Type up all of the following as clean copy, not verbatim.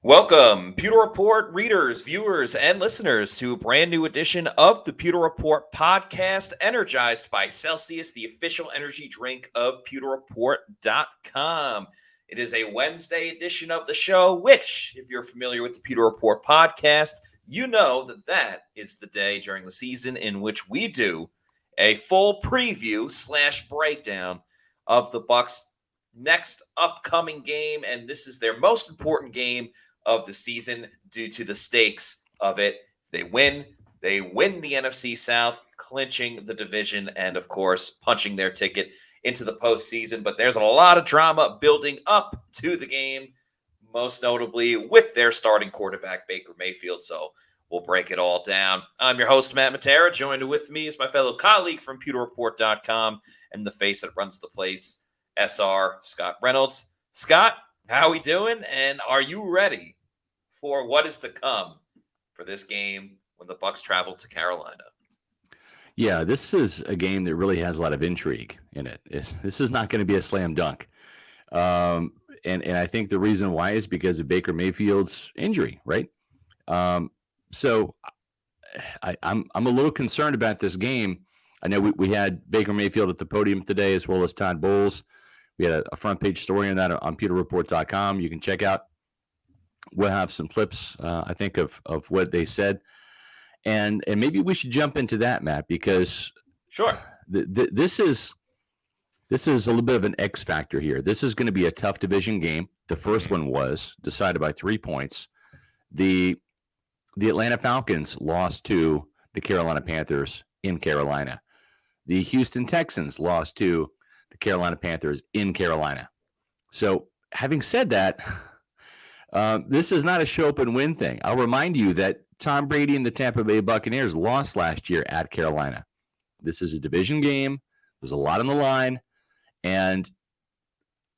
Welcome, Pewter Report readers, viewers, and listeners to a brand new edition of the Pewter Report podcast, energized by Celsius, the official energy drink of pewterreport.com. It is a Wednesday edition of the show, which, if you're familiar with the Pewter Report podcast, you know that is the day during the season in which we do a full preview / breakdown of the Bucs' next upcoming game, and this is their most important game of the season due to the stakes of it. If they win the NFC South, clinching the division, and of course, punching their ticket into the postseason. But there's a lot of drama building up to the game, most notably with their starting quarterback, Baker Mayfield. So we'll break it all down. I'm your host, Matt Matera. Joined with me is my fellow colleague from pewterreport.com and the face that runs the place, SR, Scott Reynolds. Scott, how are we doing? And are you ready for what is to come for this game when the Bucs travel to Carolina? Yeah, this is a game that really has a lot of intrigue in it. This is not going to be a slam dunk. And I think the reason why is because of Baker Mayfield's injury, right? So I'm a little concerned about this game. I know we had Baker Mayfield at the podium today, as well as Todd Bowles. We had a front page story on that on pewterreport.com. You can check out. We'll have some clips, I think, of what they said. And maybe we should jump into that, Matt, because sure, this is a little bit of an X factor here. This is going to be a tough division game. The first one was decided by 3 points. The Atlanta Falcons lost to the Carolina Panthers in Carolina. The Houston Texans lost to the Carolina Panthers in Carolina. So having said that, this is not a show up and win thing. I'll remind you that Tom Brady and the Tampa Bay Buccaneers lost last year at Carolina. This is a division game. There's a lot on the line. And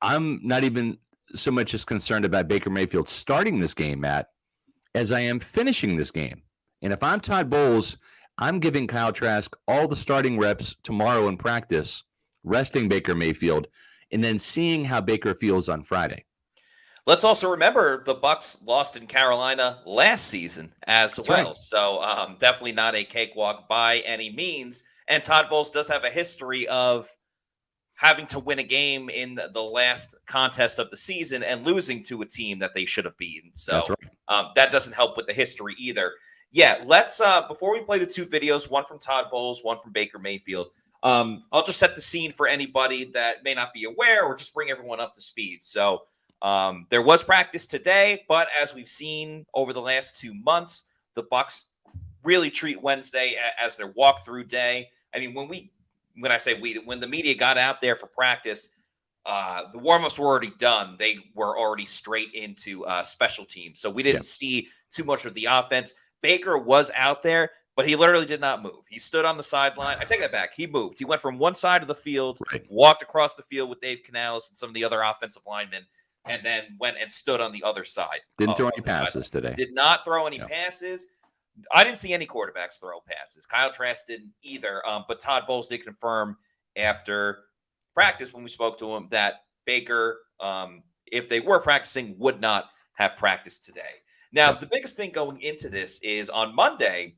I'm not even so much as concerned about Baker Mayfield starting this game, Matt, as I am finishing this game. And if I'm Todd Bowles, I'm giving Kyle Trask all the starting reps tomorrow in practice, resting Baker Mayfield, and then seeing how Baker feels on Friday. Let's also remember the Bucs lost in Carolina last season as That's well. right. So definitely not a cakewalk by any means. And Todd Bowles does have a history of having to win a game in the last contest of the season and losing to a team that they should have beaten. So That's right. That doesn't help with the history either. Yeah, let's before we play the 2 videos, one from Todd Bowles, one from Baker Mayfield. I'll just set the scene for anybody that may not be aware, or just bring everyone up to speed. So there was practice today, but as we've seen over the last 2 months, the Bucs really treat Wednesday as their walkthrough day. I mean, when the media got out there for practice, the warmups were already done. They were already straight into special teams, so we didn't see too much of the offense. Baker was out there, but he literally did not move. He stood on the sideline. I take that back. He moved. He went from one side of the field, walked across the field with Dave Canales and some of the other offensive linemen, and then went and stood on the other side. Didn't throw any passes today. Did not throw any passes. I didn't see any quarterbacks throw passes. Kyle Trask didn't either. But Todd Bowles did confirm after practice when we spoke to him that Baker, if they were practicing, would not have practiced today. Now, the biggest thing going into this is on Monday,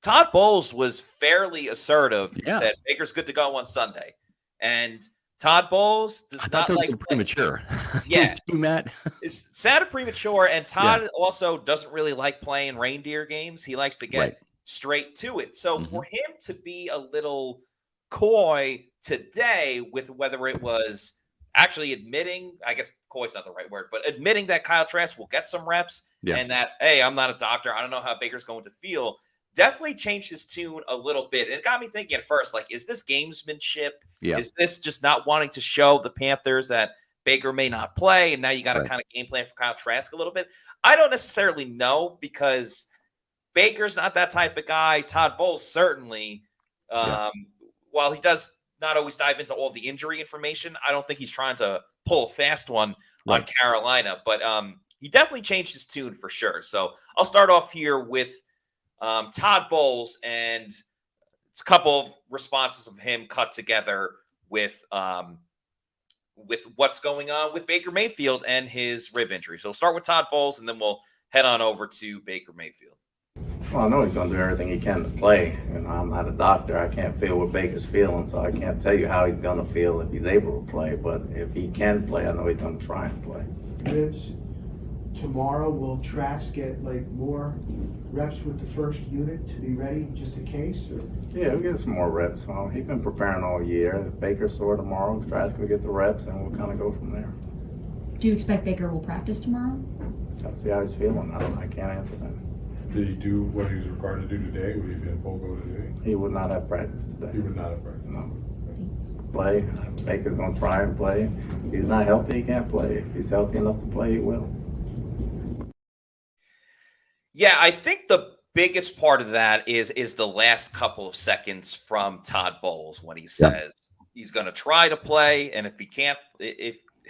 Todd Bowles was fairly assertive. He said Baker's good to go on Sunday. And Todd Bowles does not like premature. Yeah, Matt. It sounded premature, and Todd also doesn't really like playing reindeer games. He likes to get straight to it. So for him to be a little coy today with whether it was actually admitting, I guess coy is not the right word, but admitting that Kyle Trask will get some reps and that, hey, I'm not a doctor. I don't know how Baker's going to feel. Definitely changed his tune a little bit. And it got me thinking at first, like, is this gamesmanship? Yeah. Is this just not wanting to show the Panthers that Baker may not play, and now you got to kind of game plan for Kyle Trask a little bit? I don't necessarily know, because Baker's not that type of guy. Todd Bowles certainly, while he does not always dive into all the injury information, I don't think he's trying to pull a fast one on Carolina. But he definitely changed his tune for sure. So I'll start off here with Todd Bowles, and it's a couple of responses of him cut together with with what's going on with Baker Mayfield and his rib injury. So we'll start with Todd Bowles, and then we'll head on over to Baker Mayfield. Well, I know he's going to do everything he can to play. I'm not a doctor. I can't feel what Baker's feeling, so I can't tell you how he's going to feel if he's able to play. But if he can play, I know he's going to try and play. Ribs. Tomorrow, will Trask get more reps with the first unit to be ready just in case? Or? Yeah, we'll get some more reps. He's been preparing all year. If Baker's sore tomorrow, Trask will get the reps, and we'll kind of go from there. Do you expect Baker will practice tomorrow? Gotta see how he's feeling. I can't answer that. Did he do what he was required to do today? Would he be in full go today? He would not have practice today. He would not have practiced. No. Thanks. Play. Baker's going to try and play. If he's not healthy, he can't play. If he's healthy enough to play, he will. Yeah, I think the biggest part of that is the last couple of seconds from Todd Bowles when he says he's going to try to play, and if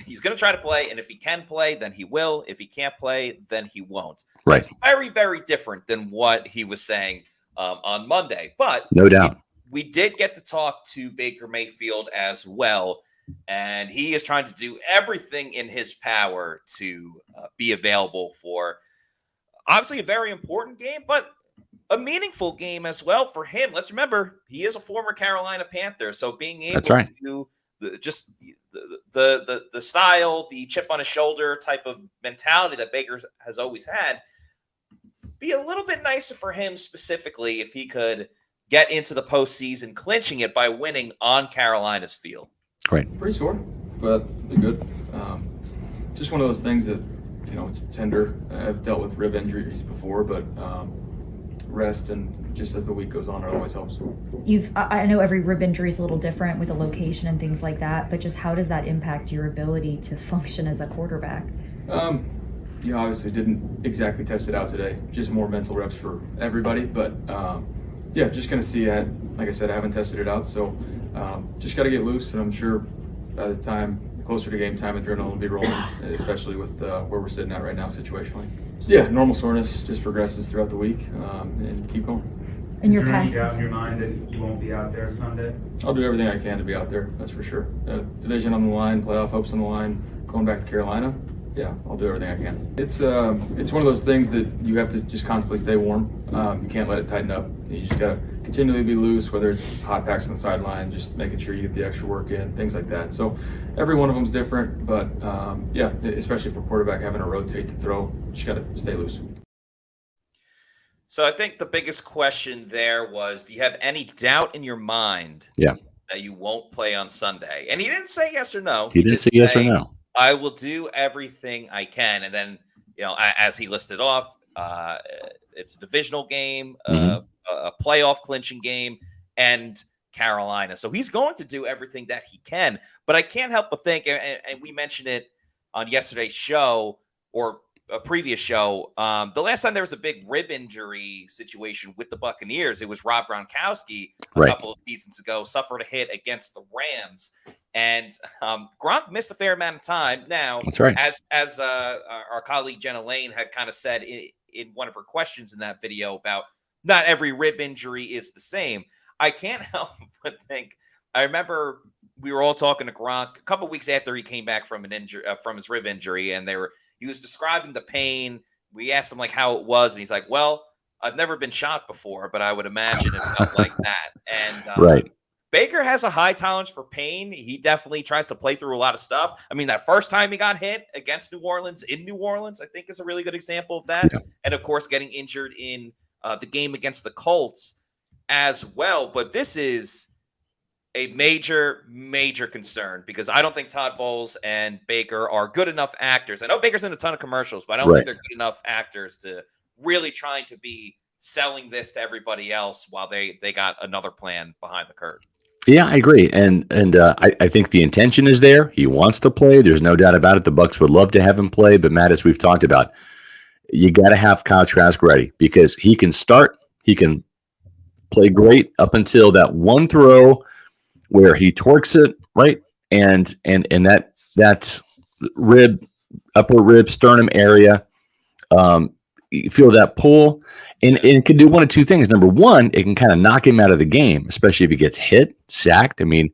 he's going to try to play, and if he can play, then he will. If he can't play, then he won't. Right. It's very, very different than what he was saying on Monday. But no doubt, we did get to talk to Baker Mayfield as well, and he is trying to do everything in his power to be available for obviously a very important game, but a meaningful game as well for him. Let's remember, he is a former Carolina Panther, so being able to the style, the chip on his shoulder type of mentality that Baker has always had, be a little bit nicer for him specifically if he could get into the postseason, clinching it by winning on Carolina's field. Right. Pretty sore, but be good. Just one of those things that, it's tender. I've dealt with rib injuries before, but rest and just as the week goes on, it always helps. I know every rib injury is a little different with the location and things like that, but just how does that impact your ability to function as a quarterback? Obviously didn't exactly test it out today. Just more mental reps for everybody, but just going to see. Like I said, I haven't tested it out, so just got to get loose, and I'm sure by the time closer to game time, adrenaline will be rolling, especially with where we're sitting at right now situationally. Yeah, normal soreness just progresses throughout the week, and keep going. In your Is there any past, doubt in your mind that you won't be out there Sunday? I'll do everything I can to be out there, that's for sure. Division on the line, playoff hopes on the line, going back to Carolina. Yeah, I'll do everything I can. It's one of those things that you have to just constantly stay warm. You can't let it tighten up. You just gotta continually be loose, whether it's hot packs on the sideline, just making sure you get the extra work in, things like that. So every one of them's different, but especially for quarterback, having to rotate to throw, you just gotta stay loose. So I think the biggest question there was, do you have any doubt in your mind that you won't play on Sunday? And he didn't say yes or no. He didn't say yes or no. I will do everything I can. And then, as he listed off, it's a divisional game, a playoff clinching game, and Carolina. So he's going to do everything that he can. But I can't help but think, and we mentioned it on yesterday's show or a previous show, the last time there was a big rib injury situation with the Buccaneers, it was Rob Gronkowski a couple of seasons ago, suffered a hit against the Rams. And Gronk missed a fair amount of time. Now, that's right. As our colleague Jenna Lane had kind of said in one of her questions in that video about not every rib injury is the same, I can't help but think, I remember we were all talking to Gronk a couple of weeks after he came back from an injury, from his rib injury, and he was describing the pain. We asked him how it was, and he's like, "Well, I've never been shot before, but I would imagine it felt like that." And Baker has a high tolerance for pain. He definitely tries to play through a lot of stuff. I mean, that first time he got hit against New Orleans in New Orleans, I think is a really good example of that. Yeah. And of course, getting injured in the game against the Colts as well. But this is a major, major concern because I don't think Todd Bowles and Baker are good enough actors. I know Baker's in a ton of commercials, but I don't think they're good enough actors to really trying to be selling this to everybody else while they got another plan behind the curtain. Yeah, I agree. And I think the intention is there. He wants to play. There's no doubt about it. The Bucs would love to have him play. But, Matt, as we've talked about, you got to have Kyle Trask ready because he can start. He can play great up until that one throw where he torques it, right? And that upper rib, sternum area, you feel that pull. And it can do one of two things. Number one, it can kind of knock him out of the game, especially if he gets hit, sacked. I mean,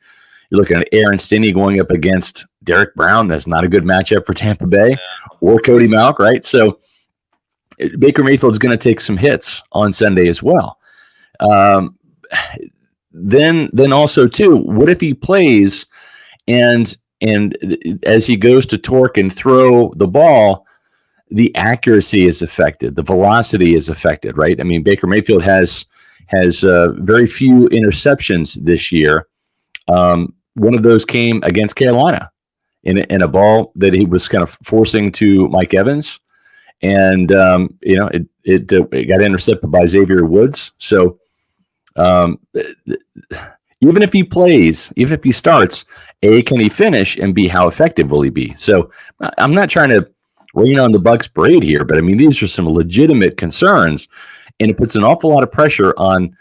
you're looking at Aaron Stinney going up against Derek Brown, that's not a good matchup for Tampa Bay, or Cody Mauch, right? So Baker Mayfield's going to take some hits on Sunday as well. Then also too, what if he plays and as he goes to torque and throw the ball, the accuracy is affected, the velocity is affected, right? I mean, Baker Mayfield has very few interceptions this year. One of those came against Carolina in a ball that he was kind of forcing to Mike Evans, and it got intercepted by Xavier Woods. So even if he plays, even if he starts, A, can he finish, and B, how effective will he be? So I'm not trying to rain on the Bucs parade here, but I mean, these are some legitimate concerns, and it puts an awful lot of pressure on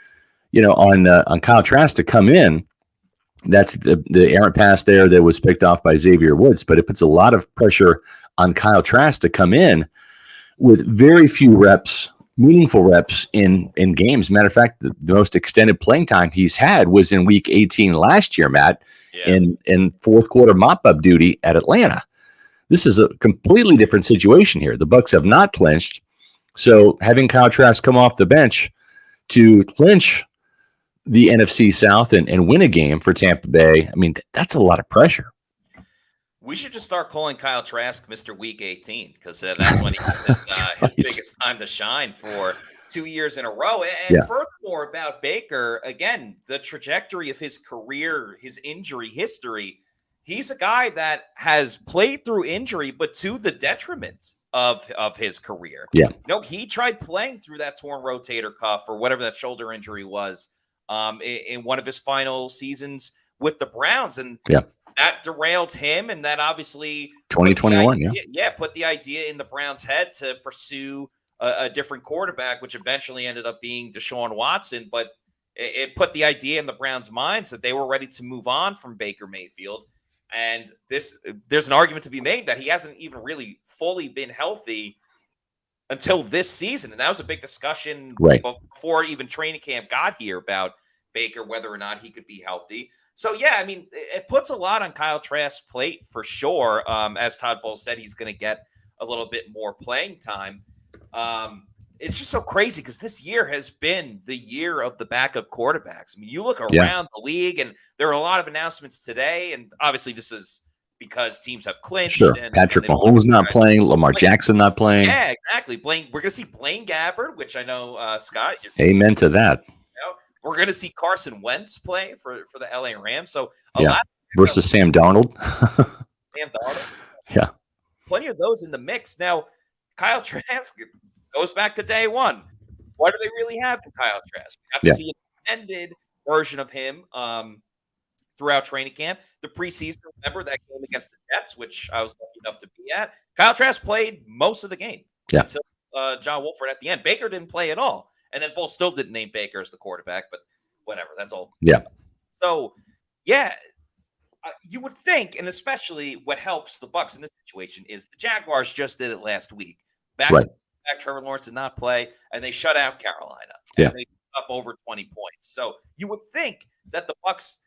Kyle Trask to come in. That's the errant pass there that was picked off by Xavier Woods, but it puts a lot of pressure on Kyle Trask to come in with very few reps, meaningful reps in games. Matter of fact, the most extended playing time he's had was in Week 18 last year, Matt, in fourth quarter mop-up duty at Atlanta. This is a completely different situation here. The Bucs have not clinched, so having Kyle Trask come off the bench to clinch the NFC South and win a game for Tampa Bay, I mean, that's a lot of pressure. We should just start calling Kyle Trask Mr. Week 18 because that's when he has his biggest time to shine for 2 years in a row. And furthermore, about Baker, again, the trajectory of his career, his injury history, he's a guy that has played through injury, but to the detriment of his career. Yeah. He tried playing through that torn rotator cuff or whatever that shoulder injury was in one of his final seasons with the Browns. And that derailed him. And that obviously 2021. Put the idea in the Browns' head to pursue a different quarterback, which eventually ended up being Deshaun Watson. But it put the idea in the Browns' minds that they were ready to move on from Baker Mayfield. And there's an argument to be made that he hasn't even really fully been healthy until this season. And that was a big discussion before even training camp got here about Baker, whether or not he could be healthy. So, I mean, it puts a lot on Kyle Trask's plate for sure. As Todd Bowles said, he's going to get a little bit more playing time. It's just so crazy because this year has been the year of the backup quarterbacks. I mean, you look around the league, and there are a lot of announcements today, and obviously this is because teams have clinched. Sure. Patrick Mahomes not playing, Lamar Jackson not playing. Yeah, exactly. We're going to see Blaine Gabbert, which I know, Scott. Amen to that. We're going to see Carson Wentz play for the LA Rams. So a lot versus Sam Darnold. Sam Darnold. Yeah. Plenty of those in the mix. Now, Kyle Trask goes back to day one. What do they really have in Kyle Trask? We have to see an extended version of him throughout training camp. The preseason, remember that game against the Jets, which I was lucky enough to be at. Kyle Trask played most of the game until John Wolford at the end. Baker didn't play at all. And then Bowles still didn't name Baker as the quarterback, but whatever. That's all. Yeah. So, you would think, and especially what helps the Bucs in this situation is the Jaguars just did it last week. Back Trevor Lawrence did not play, and they shut out Carolina. Yeah. And they put up over 20 points. So you would think that the Bucs,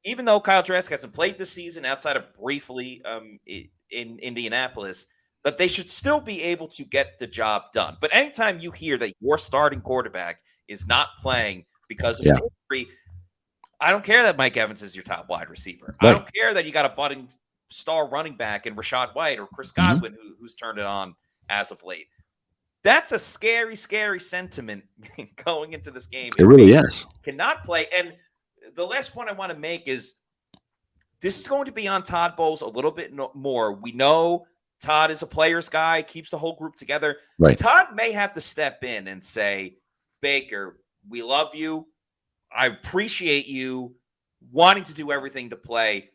even though Kyle Trask hasn't played this season outside of briefly in Indianapolis, that they should still be able to get the job done. But anytime you hear that your starting quarterback is not playing because of injury, I don't care that Mike Evans is your top wide receiver. I don't care that you got a budding star running back in Rashad White or Chris Godwin who's turned it on as of late. That's a scary, scary sentiment going into this game. It really is. Cannot play. And the last point I want to make is this is going to be on Todd Bowles a little bit more. We know Todd is a player's guy, keeps the whole group together. Right. Todd may have to step in and say, Baker, we love you. I appreciate you wanting to do everything to play,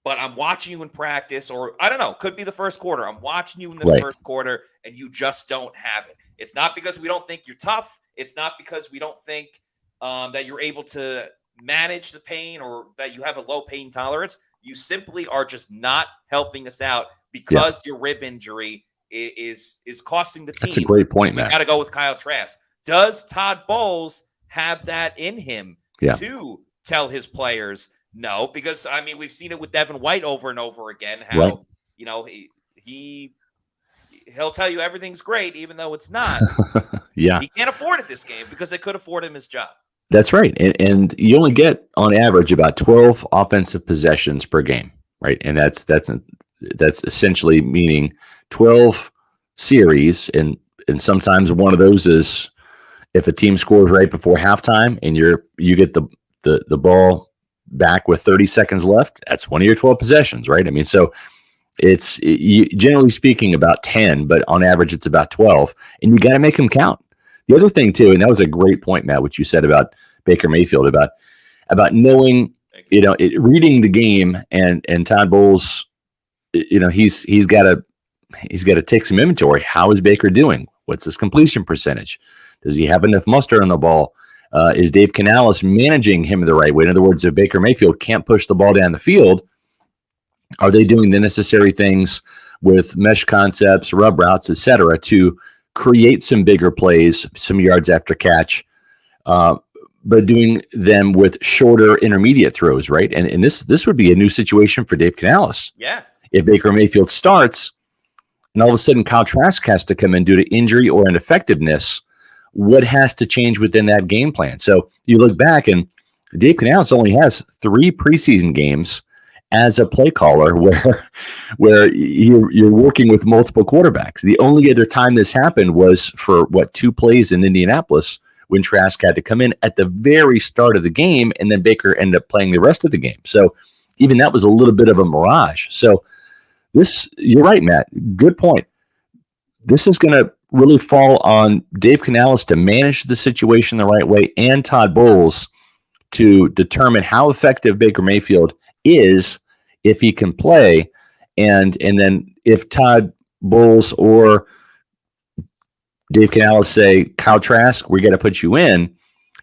but I'm watching you in practice, or I don't know, could be the first quarter. I'm watching you in the first quarter, and you just don't have it. It's not because we don't think you're tough. It's not because we don't think that you're able to manage the pain or that you have a low pain tolerance. You simply are just not helping us out because your rib injury is costing the team. That's a great point, Matt. We got to go with Kyle Trask. Does Todd Bowles have that in him to tell his players No, because I mean we've seen it with Devin White over and over again. How Right. you know he'll tell you everything's great, even though it's not. Yeah, He can't afford it this game because they could afford him his job. that's right. And you only get on average about 12 offensive possessions per game, right? And that's essentially meaning 12 series, and sometimes one of those is if a team scores right before halftime and you get the ball back with 30 seconds left, that's one of your 12 possessions, right? I mean, so it's generally speaking about 10, but on average it's about 12, and you got to make them count. The other thing too, and that was a great point, Matt, what you said about Baker Mayfield, about knowing, reading the game, and Todd Bowles, he's got to take some inventory. How is Baker doing? What's his completion percentage? Does he have enough mustard on the ball? Is Dave Canales managing him the right way? In other words, if Baker Mayfield can't push the ball down the field, are they doing the necessary things with mesh concepts, rub routes, etc., to create some bigger plays, some yards after catch, but doing them with shorter intermediate throws, right? And this would be a new situation for Dave Canales. Yeah. If Baker Mayfield starts, and all of a sudden Kyle Trask has to come in due to injury or ineffectiveness, what has to change within that game plan? So you look back, and Dave Canales only has 3 preseason games as a play caller where you're working with multiple quarterbacks. The only other time this happened was for 2 plays in Indianapolis when Trask had to come in at the very start of the game, and then Baker ended up playing the rest of the game. So even that was a little bit of a mirage. So you're right, Matt. Good point. This is going to really fall on Dave Canales to manage the situation the right way, and Todd Bowles to determine how effective Baker Mayfield is if he can play, and then if Todd Bowles or Dave Canales say, Kyle Trask, we got to put you in,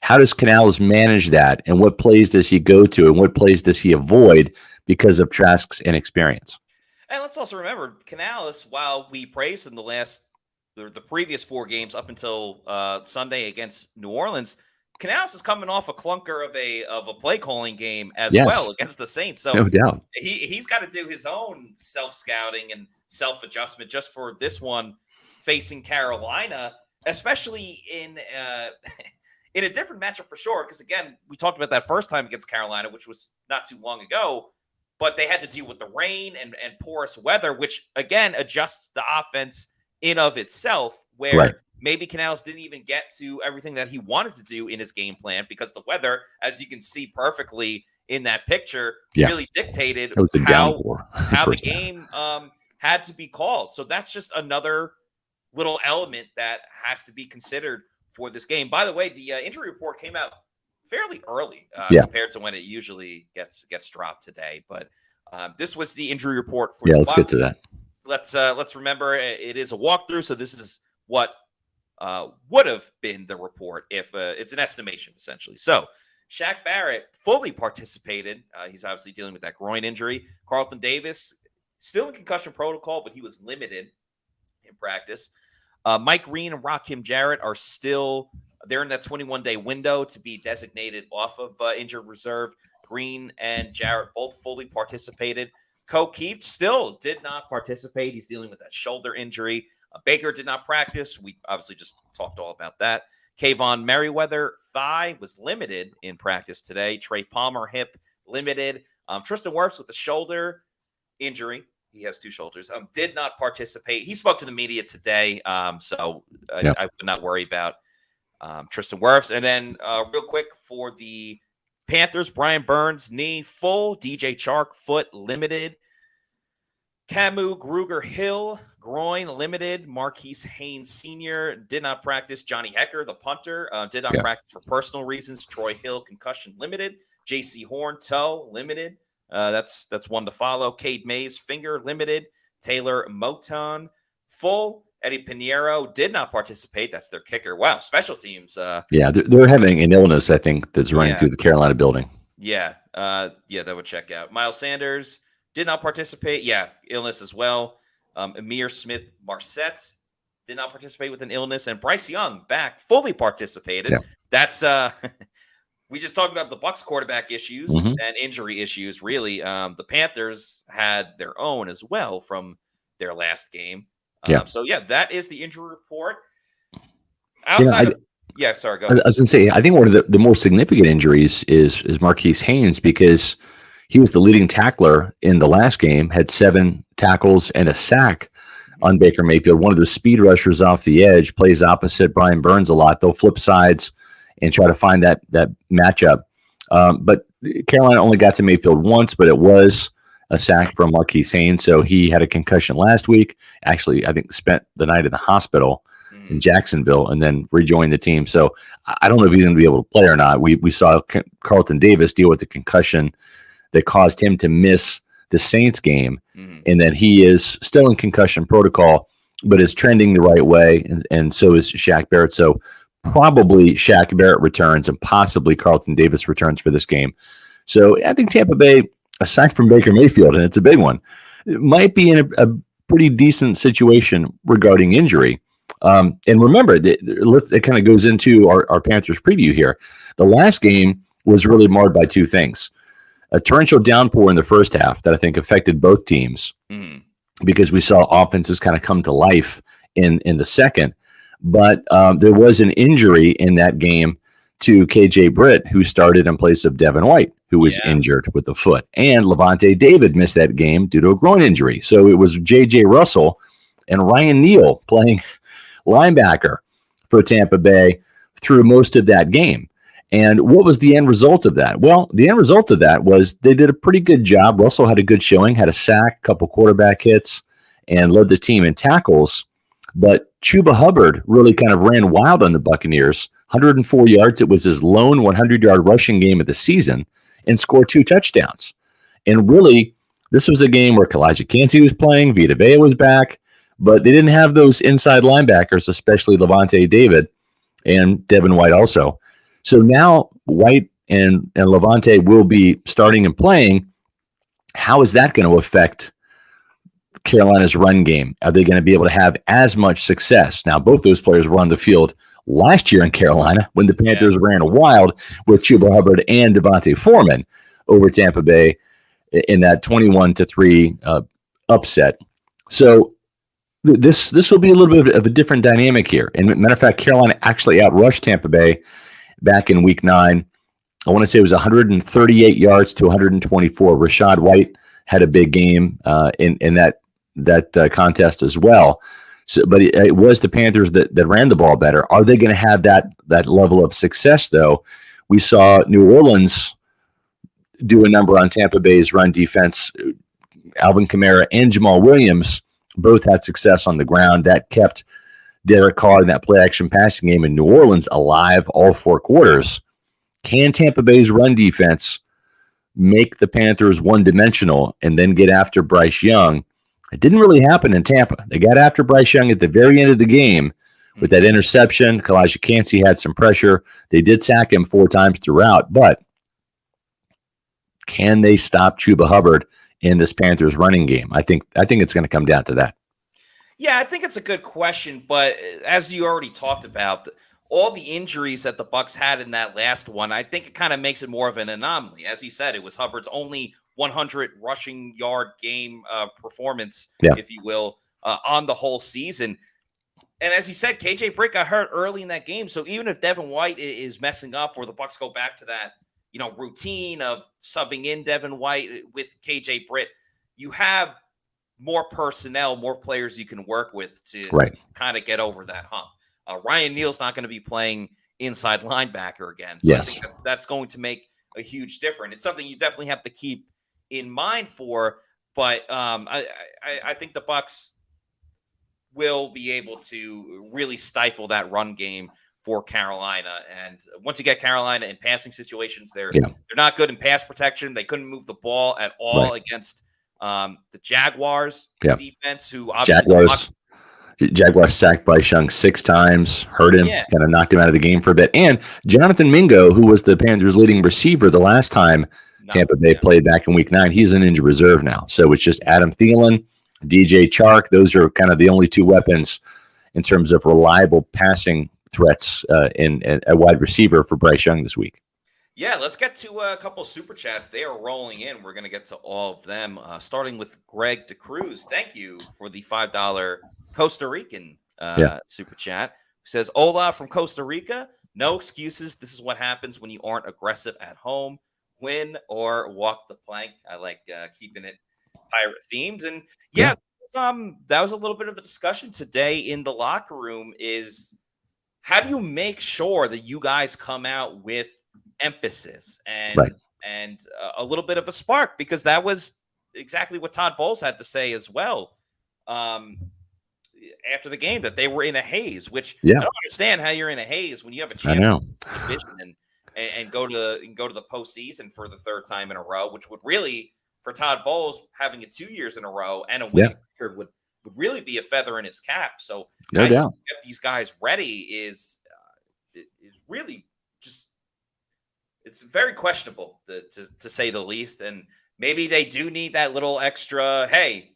how does Canales manage that, and what plays does he go to, and what plays does he avoid because of Trask's inexperience? And let's also remember, Canales, while we praised him the previous 4 games up until Sunday against New Orleans, Canales is coming off a clunker of a play calling game as well against the Saints. So no doubt he's got to do his own self scouting and self adjustment just for this one facing Carolina, especially in a different matchup for sure. Because again, we talked about that first time against Carolina, which was not too long ago, but they had to deal with the rain and porous weather, which again adjusts the offense in of itself, where maybe Canales didn't even get to everything that he wanted to do in his game plan because the weather, as you can see perfectly in that picture, really dictated how the game had to be called. So that's just another little element that has to be considered for this game. By the way, the injury report came out fairly early compared to when it usually gets dropped today. But this was the injury report for the let's Bucs. get to that. Let's remember it is a walkthrough, so this is what would have been the report if it's an estimation essentially. So Shaq Barrett fully participated. He's obviously dealing with that groin injury. Carlton Davis still in concussion protocol, but he was limited in practice. Mike Green and Rakim Jarrett are still they're in that 21-day window to be designated off of injured reserve. Green and Jarrett both fully participated. Keefe still did not participate. He's dealing with that shoulder injury. Baker did not practice. We obviously just talked all about that. Kayvon Merriweather, thigh, was limited in practice today. Trey Palmer, hip, limited. Tristan Wirfs with the shoulder injury. He has 2 shoulders. Did not participate. He spoke to the media today, so I would not worry about Tristan Wirfs. And then real quick for the Panthers, Brian Burns, knee full. DJ Chark, foot, limited. Camu Gruger-Hill, groin, limited. Marquise Haynes Sr. did not practice. Johnny Hecker, the punter, did not practice for personal reasons. Troy Hill, concussion, limited. J.C. Horn, toe, limited. That's one to follow. Cade Mays, finger, limited. Taylor Moton, full. Eddie Pinheiro did not participate. That's their kicker. Wow, special teams. They're having an illness, I think, that's running through the Carolina building. That would check out. Miles Sanders did not participate. Illness as well. Amir Smith-Marset did not participate with an illness. And Bryce Young, back, fully participated. That's we just talked about the Bucs quarterback issues Mhm. and injury issues. Really, the Panthers had their own as well from their last game. Yeah. So yeah, that is the injury report. You know, Outside of sorry, go I ahead. was going to say, I think one of the more significant injuries is Marquise Haynes, because he was the leading tackler in the last game, had 7 tackles and a sack on Baker Mayfield. One of the speed rushers off the edge, plays opposite Brian Burns a lot. They'll flip sides and try to find that matchup. But Carolina only got to Mayfield once, but it was a sack from Marquise Haynes. So he had a concussion last week. Actually, I think spent the night in the hospital in Jacksonville and then rejoined the team. So I don't know if he's going to be able to play or not. We saw Carlton Davis deal with the concussion that caused him to miss the Saints game. And then he is still in concussion protocol, but is trending the right way. And so is Shaq Barrett. So probably Shaq Barrett returns and possibly Carlton Davis returns for this game. So I think Tampa Bay, aside from Baker Mayfield, and it's a big one, it might be in a pretty decent situation regarding injury. And remember, it kind of goes into our Panthers preview here. The last game was really marred by 2 things. A torrential downpour in the first half that I think affected both teams because we saw offenses kind of come to life in the second. But there was an injury in that game to KJ Britt, who started in place of Devin White, who was injured with the foot. And Levante David missed that game due to a groin injury. So it was J.J. Russell and Ryan Neal playing linebacker for Tampa Bay through most of that game. And what was the end result of that? Well, the end result of that was they did a pretty good job. Russell had a good showing, had a sack, a couple quarterback hits, and led the team in tackles. But Chuba Hubbard really kind of ran wild on the Buccaneers. 104 yards. It was his lone 100-yard rushing game of the season, and scored 2 touchdowns. And really, this was a game where Kalijah Kancey was playing, Vita Vea was back, but they didn't have those inside linebackers, especially Levante David and Devin White also. So now White and Levante will be starting and playing. How is that going to affect Carolina's run game? Are they going to be able to have as much success? Now, both those players were on the field last year in Carolina when the Panthers ran wild with Chuba Hubbard and Devontae Foreman over Tampa Bay in that 21-3 upset. So this will be a little bit of a different dynamic here. And matter of fact, Carolina actually outrushed Tampa Bay back in week 9. I want to say it was 138 yards to 124. Rashad White had a big game in that contest as well. So, but it was the Panthers that ran the ball better. Are they going to have that level of success, though? We saw New Orleans do a number on Tampa Bay's run defense. Alvin Kamara and Jamal Williams both had success on the ground. That kept Derek Carr in that play-action passing game in New Orleans alive all 4 quarters. Can Tampa Bay's run defense make the Panthers one-dimensional and then get after Bryce Young? It didn't really happen in Tampa. They got after Bryce Young at the very end of the game with that interception. Kalijah Kancey had some pressure. They did sack him 4 times throughout, but can they stop Chuba Hubbard in this Panthers running game? I think it's going to come down to that. Yeah, I think it's a good question, but as you already talked about, all the injuries that the Bucs had in that last one, I think it kind of makes it more of an anomaly. As you said, it was Hubbard's only 100 rushing yard game performance, if you will, on the whole season. And as you said, KJ Britt got hurt early in that game. So even if Devin White is messing up, or the Bucs go back to that, routine of subbing in Devin White with KJ Britt, you have more personnel, more players you can work with to kind of get over that hump. Ryan Neal's not going to be playing inside linebacker again. So I think that's going to make a huge difference. It's something you definitely have to keep in mind for, but I think the Bucs will be able to really stifle that run game for Carolina. And once you get Carolina in passing situations, they're not good in pass protection. They couldn't move the ball at all against the Jaguars defense, who obviously Jaguars sacked Bryce Young 6 times, hurt him, kind of knocked him out of the game for a bit. And Jonathan Mingo, who was the Panthers' leading receiver the last time Tampa Bay played back in Week 9, he's an injured reserve now. So it's just Adam Thielen, DJ Chark. Those are kind of the only 2 weapons in terms of reliable passing threats in a wide receiver for Bryce Young this week. Yeah, let's get to a couple super chats. They are rolling in. We're going to get to all of them, starting with Greg DeCruz. Thank you for the $5 Costa Rican super chat. Who says, Hola from Costa Rica. No excuses. This is what happens when you aren't aggressive at home. Win or walk the plank. I like keeping it pirate themed. And yeah, that was a little bit of a discussion today in the locker room is how do you make sure that you guys come out with emphasis and a little bit of a spark, because that was exactly what Todd Bowles had to say as well after the game, that they were in a haze, which I don't understand how you're in a haze when you have a chance to win the division and go to the postseason for the third time in a row, which would really, for Todd Bowles, having it 2 years in a row and a winning record would really be a feather in his cap. So no doubt, get these guys ready is really just, it's very questionable to say the least. And maybe they do need that little extra, hey,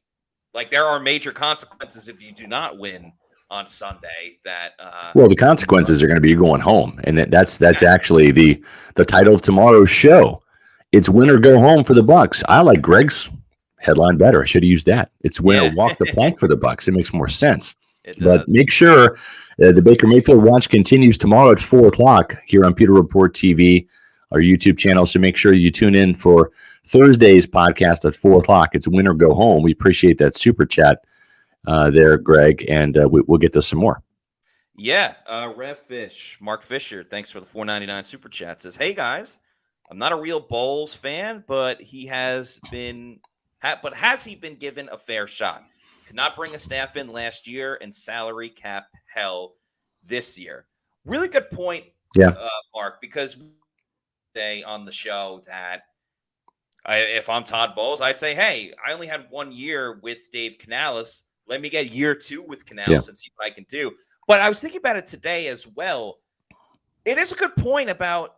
like there are major consequences if you do not win on Sunday. That well, the consequences are going to be going home, and that's actually the title of tomorrow's show. It's win or go home for the Bucs. I like Greg's headline better. I should have used that. It's win or walk the plank for the Bucs. It makes more sense. But make sure the Baker Mayfield watch continues tomorrow at 4:00 here on Pewter Report TV, our YouTube channel. So make sure you tune in for Thursday's podcast at 4:00. It's win or go home. We appreciate that super chat there, Greg, and we'll get to some more. Yeah, Rev Fish, Mark Fisher, thanks for the $4.99 super chat. Says, hey guys, I'm not a real Bowles fan, but has he been given a fair shot? Could not bring a staff in last year and salary cap hell this year. Really good point, Mark, because say on the show that if I'm Todd Bowles, I'd say, hey, I only had 1 year with Dave Canales. Let me get year 2 with Canales and see what I can do. But I was thinking about it today as well. It is a good point about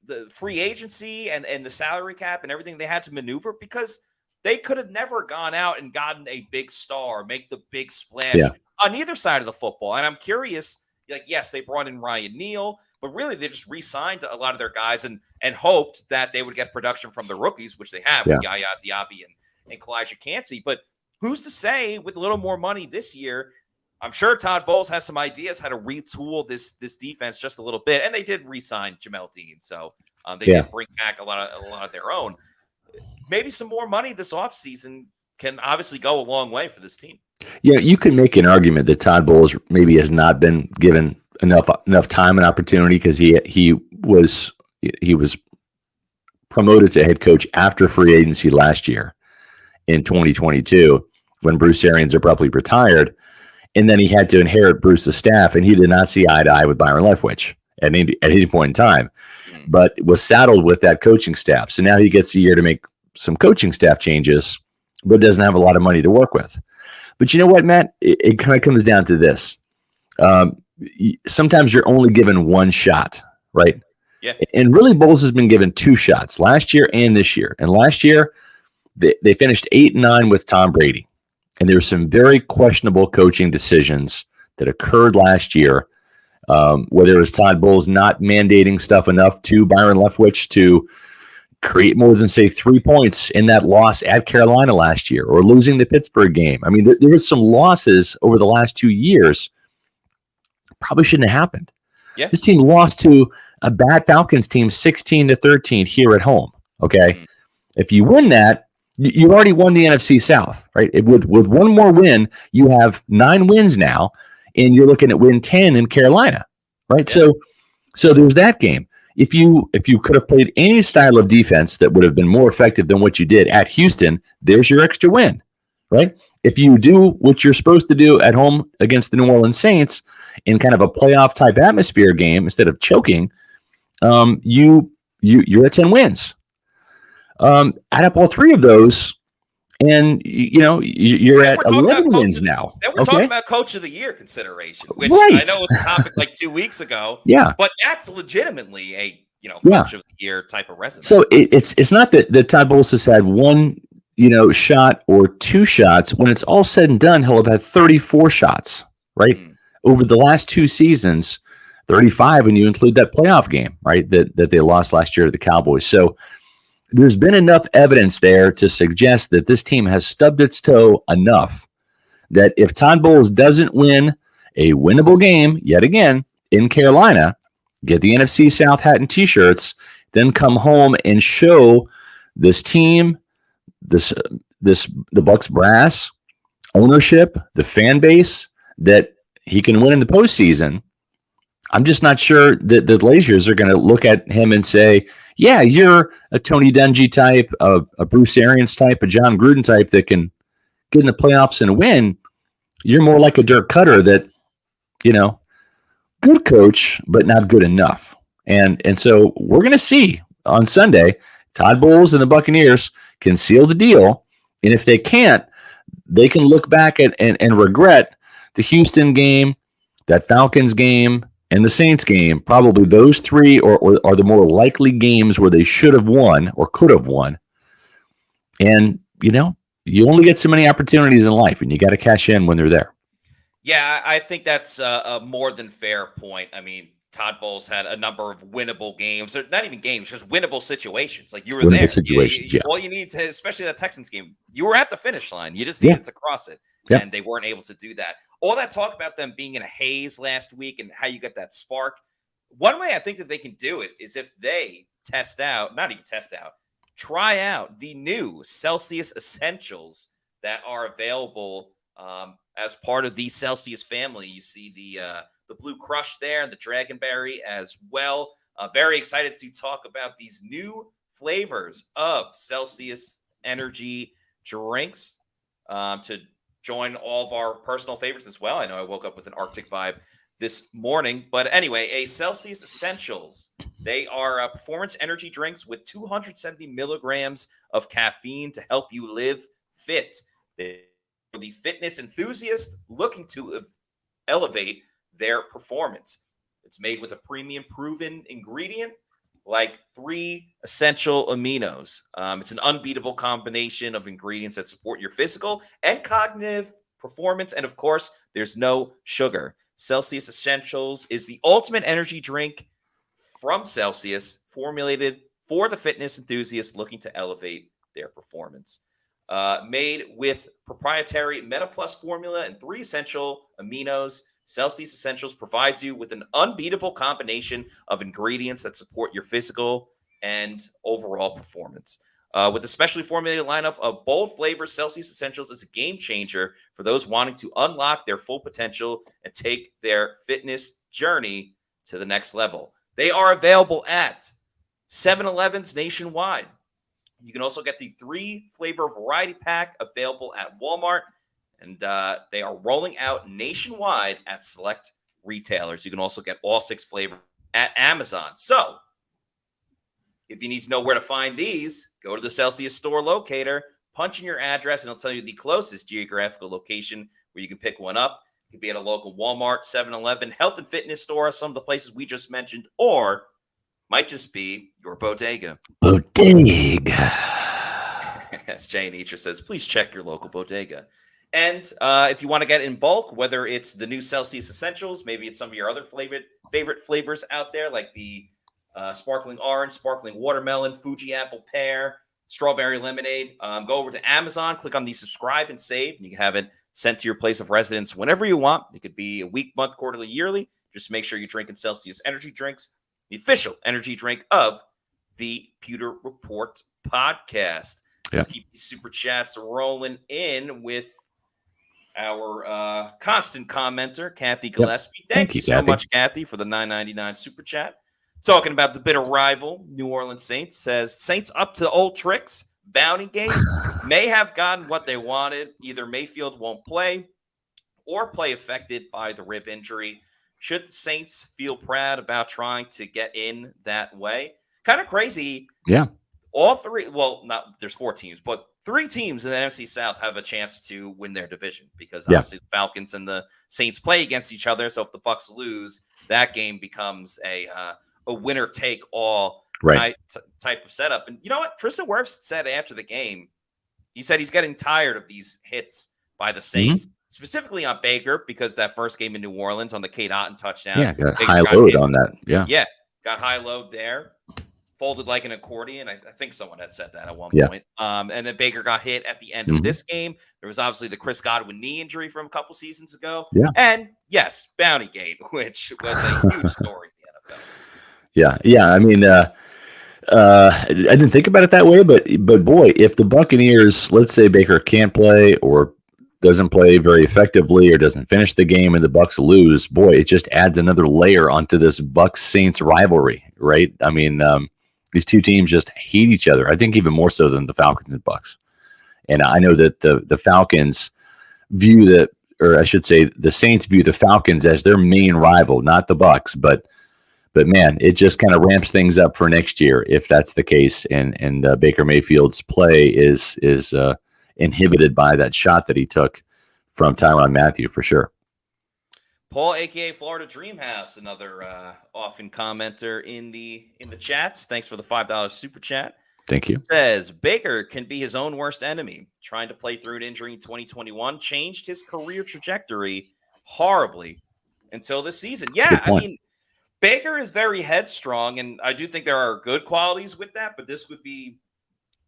the free agency and the salary cap and everything they had to maneuver, because they could have never gone out and gotten a big star, make the big splash on either side of the football. And I'm curious, like, yes, they brought in Ryan Neal, but really they just re-signed a lot of their guys and hoped that they would get production from the rookies, which they have with Yaya Diaby and Kalijah Cansey. But who's to say with a little more money this year? I'm sure Todd Bowles has some ideas how to retool this defense just a little bit. And they did re-sign Jamel Dean. So they did bring back a lot of their own. Maybe some more money this offseason can obviously go a long way for this team. Yeah, you can make an argument that Todd Bowles maybe has not been given enough time and opportunity, because he was promoted to head coach after free agency last year in 2022 when Bruce Arians abruptly retired, and then he had to inherit Bruce's staff, and he did not see eye to eye with Byron Leftwich at any point in time, but was saddled with that coaching staff. So now he gets a year to make some coaching staff changes, but doesn't have a lot of money to work with. But you know what, Matt? It kind of comes down to this. Sometimes you're only given one shot, right? Yeah. And really, Bowles has been given 2 shots last year and this year. And last year, they finished 8-9 with Tom Brady. And there were some very questionable coaching decisions that occurred last year, whether it was Todd Bowles not mandating stuff enough to Byron Leftwich to create more than, say, 3 points in that loss at Carolina last year, or losing the Pittsburgh game. I mean, there was some losses over the last 2 years. Probably shouldn't have happened. Yeah. This team lost to a bad Falcons team 16-13 here at home. Okay. If you win that, you already won the NFC South, right? With one more win, you have 9 wins now, and you're looking at win 10 in Carolina, right? So there's that game. If you could have played any style of defense that would have been more effective than what you did at Houston, there's your extra win, right? If you do what you're supposed to do at home against the New Orleans Saints in kind of a playoff type atmosphere game instead of choking, you're at 10 wins. Add up all 3 of those, and you're at 11 wins now. Then we're talking about Coach of the Year consideration, which I know was a topic like 2 weeks ago. Yeah, but that's legitimately a Coach of the Year type of resume. So it's not that Todd Bowles has had 1 shot or 2 shots. When it's all said and done, he'll have had 34 shots, right? Over the last 2 seasons, 35 when you include that playoff game, right? That they lost last year to the Cowboys. So there's been enough evidence there to suggest that this team has stubbed its toe enough that if Todd Bowles doesn't win a winnable game yet again in Carolina, get the NFC South hat and T-shirts, then come home and show this team, the Bucs brass, ownership, the fan base, that he can win in the postseason. I'm just not sure that the Glaziers are going to look at him and say, yeah, you're a Tony Dungy type, a Bruce Arians type, a John Gruden type that can get in the playoffs and win. You're more like a Dirk Cutter that, good coach, but not good enough. And so we're going to see on Sunday, Todd Bowles and the Buccaneers can seal the deal. And if they can't, they can look back at and regret the Houston game, that Falcons game, and the Saints game. Probably those three are the more likely games where they should have won or could have won. And, you only get so many opportunities in life, and you got to cash in when they're there. Yeah, I think that's a more than fair point. I mean, Todd Bowles had a number of winnable games, or not even games, just winnable situations. Like you were there. Situations, yeah. All you need to, especially that Texans game, you were at the finish line. You just needed to cross it, and they weren't able to do that. All that talk about them being in a haze last week and how you get that spark. One way I think that they can do it is if they try out the new Celsius Essentials that are available as part of the Celsius family. You see the Blue Crush there and the Dragonberry as well. Very excited to talk about these new flavors of Celsius energy drinks to join all of our personal favorites as well. I know I woke up with an Arctic vibe this morning, but anyway, a Celsius Essentials. They are performance energy drinks with 270 milligrams of caffeine to help you live fit. They're the fitness enthusiast looking to elevate their performance. It's made with a premium proven ingredient like 3 essential aminos. It's an unbeatable combination of ingredients that support your physical and cognitive performance. And of course, there's no sugar. Celsius Essentials is the ultimate energy drink from Celsius, formulated for the fitness enthusiast looking to elevate their performance. Made with proprietary MetaPlus formula and 3 essential aminos, Celsius Essentials provides you with an unbeatable combination of ingredients that support your physical and overall performance. With a specially formulated lineup of bold flavors, Celsius Essentials is a game changer for those wanting to unlock their full potential and take their fitness journey to the next level. They are available at 7-Elevens nationwide. You can also get the 3-flavor variety pack available at Walmart, and they are rolling out nationwide at select retailers. You can also get all 6 flavors at Amazon. So, if you need to know where to find these, go to the Celsius store locator, punch in your address, and it'll tell you the closest geographical location where you can pick one up. It could be at a local Walmart, 7-Eleven, health and fitness store, some of the places we just mentioned, or might just be your bodega. Bodega. As Jay Nature says, please check your local bodega. And if you want to get in bulk, whether it's the new Celsius Essentials, maybe it's some of your other favorite flavors out there, like the sparkling orange, sparkling watermelon, Fuji apple pear, strawberry lemonade. Go over to Amazon, click on the subscribe and save, and you can have it sent to your place of residence whenever you want. It could be a week, month, quarterly, yearly. Just make sure you're drinking Celsius energy drinks, the official energy drink of the Pewter Report podcast. Let's keep these super chats rolling in with our constant commenter, Kathy Gillespie. Thank you so Kathy. much, Kathy, for the $9.99 super chat. Talking about the bitter rival, New Orleans Saints, says, Saints up to old tricks. Bounty game may have gotten what they wanted. Either Mayfield won't play or play affected by the rib injury. Should the Saints feel proud about trying to get in that way? Kind of crazy. Yeah. All 3, well, there's 4 teams, but 3 teams in the NFC South have a chance to win their division because obviously the Falcons and the Saints play against each other. So if the Bucs lose, that game becomes a winner take all type of setup. And you know what? Tristan Wirfs said after the game, he said he's getting tired of these hits by the Saints. specifically on Baker, because that first game in New Orleans on the Kate Otten touchdown. Yeah, got Baker high got load hit. on that. Yeah. Yeah, got high load there. Folded like an accordion. I think someone had said that at one Yeah. point. And then Baker got hit at the end of this game. There was obviously the Chris Godwin knee injury from a couple seasons ago. Yeah. And yes, Bounty Gate, which was a huge story in the NFL. Yeah. I mean, I didn't think about it that way, but boy, if the Buccaneers, let's say Baker can't play or doesn't play very effectively or doesn't finish the game and the Bucs lose, boy, it just adds another layer onto this Bucs Saints rivalry, right? I mean, these two teams just hate each other. I think even more so than the Falcons and Bucs. And I know that the Falcons view or I should say, the Saints view the Falcons as their main rival, not the Bucs. But man, it just kind of ramps things up for next year if that's the case. And Baker Mayfield's play is inhibited by that shot that he took from Tyrann Mathieu for sure. Paul, aka Florida Dreamhouse, another often commenter in the chats. Thanks for the $5 super chat. Thank you. Says Baker can be his own worst enemy. Trying to play through an injury in 2021 changed his career trajectory horribly until this season. Yeah, I mean, Baker is very headstrong, and I do think there are good qualities with that, but this would be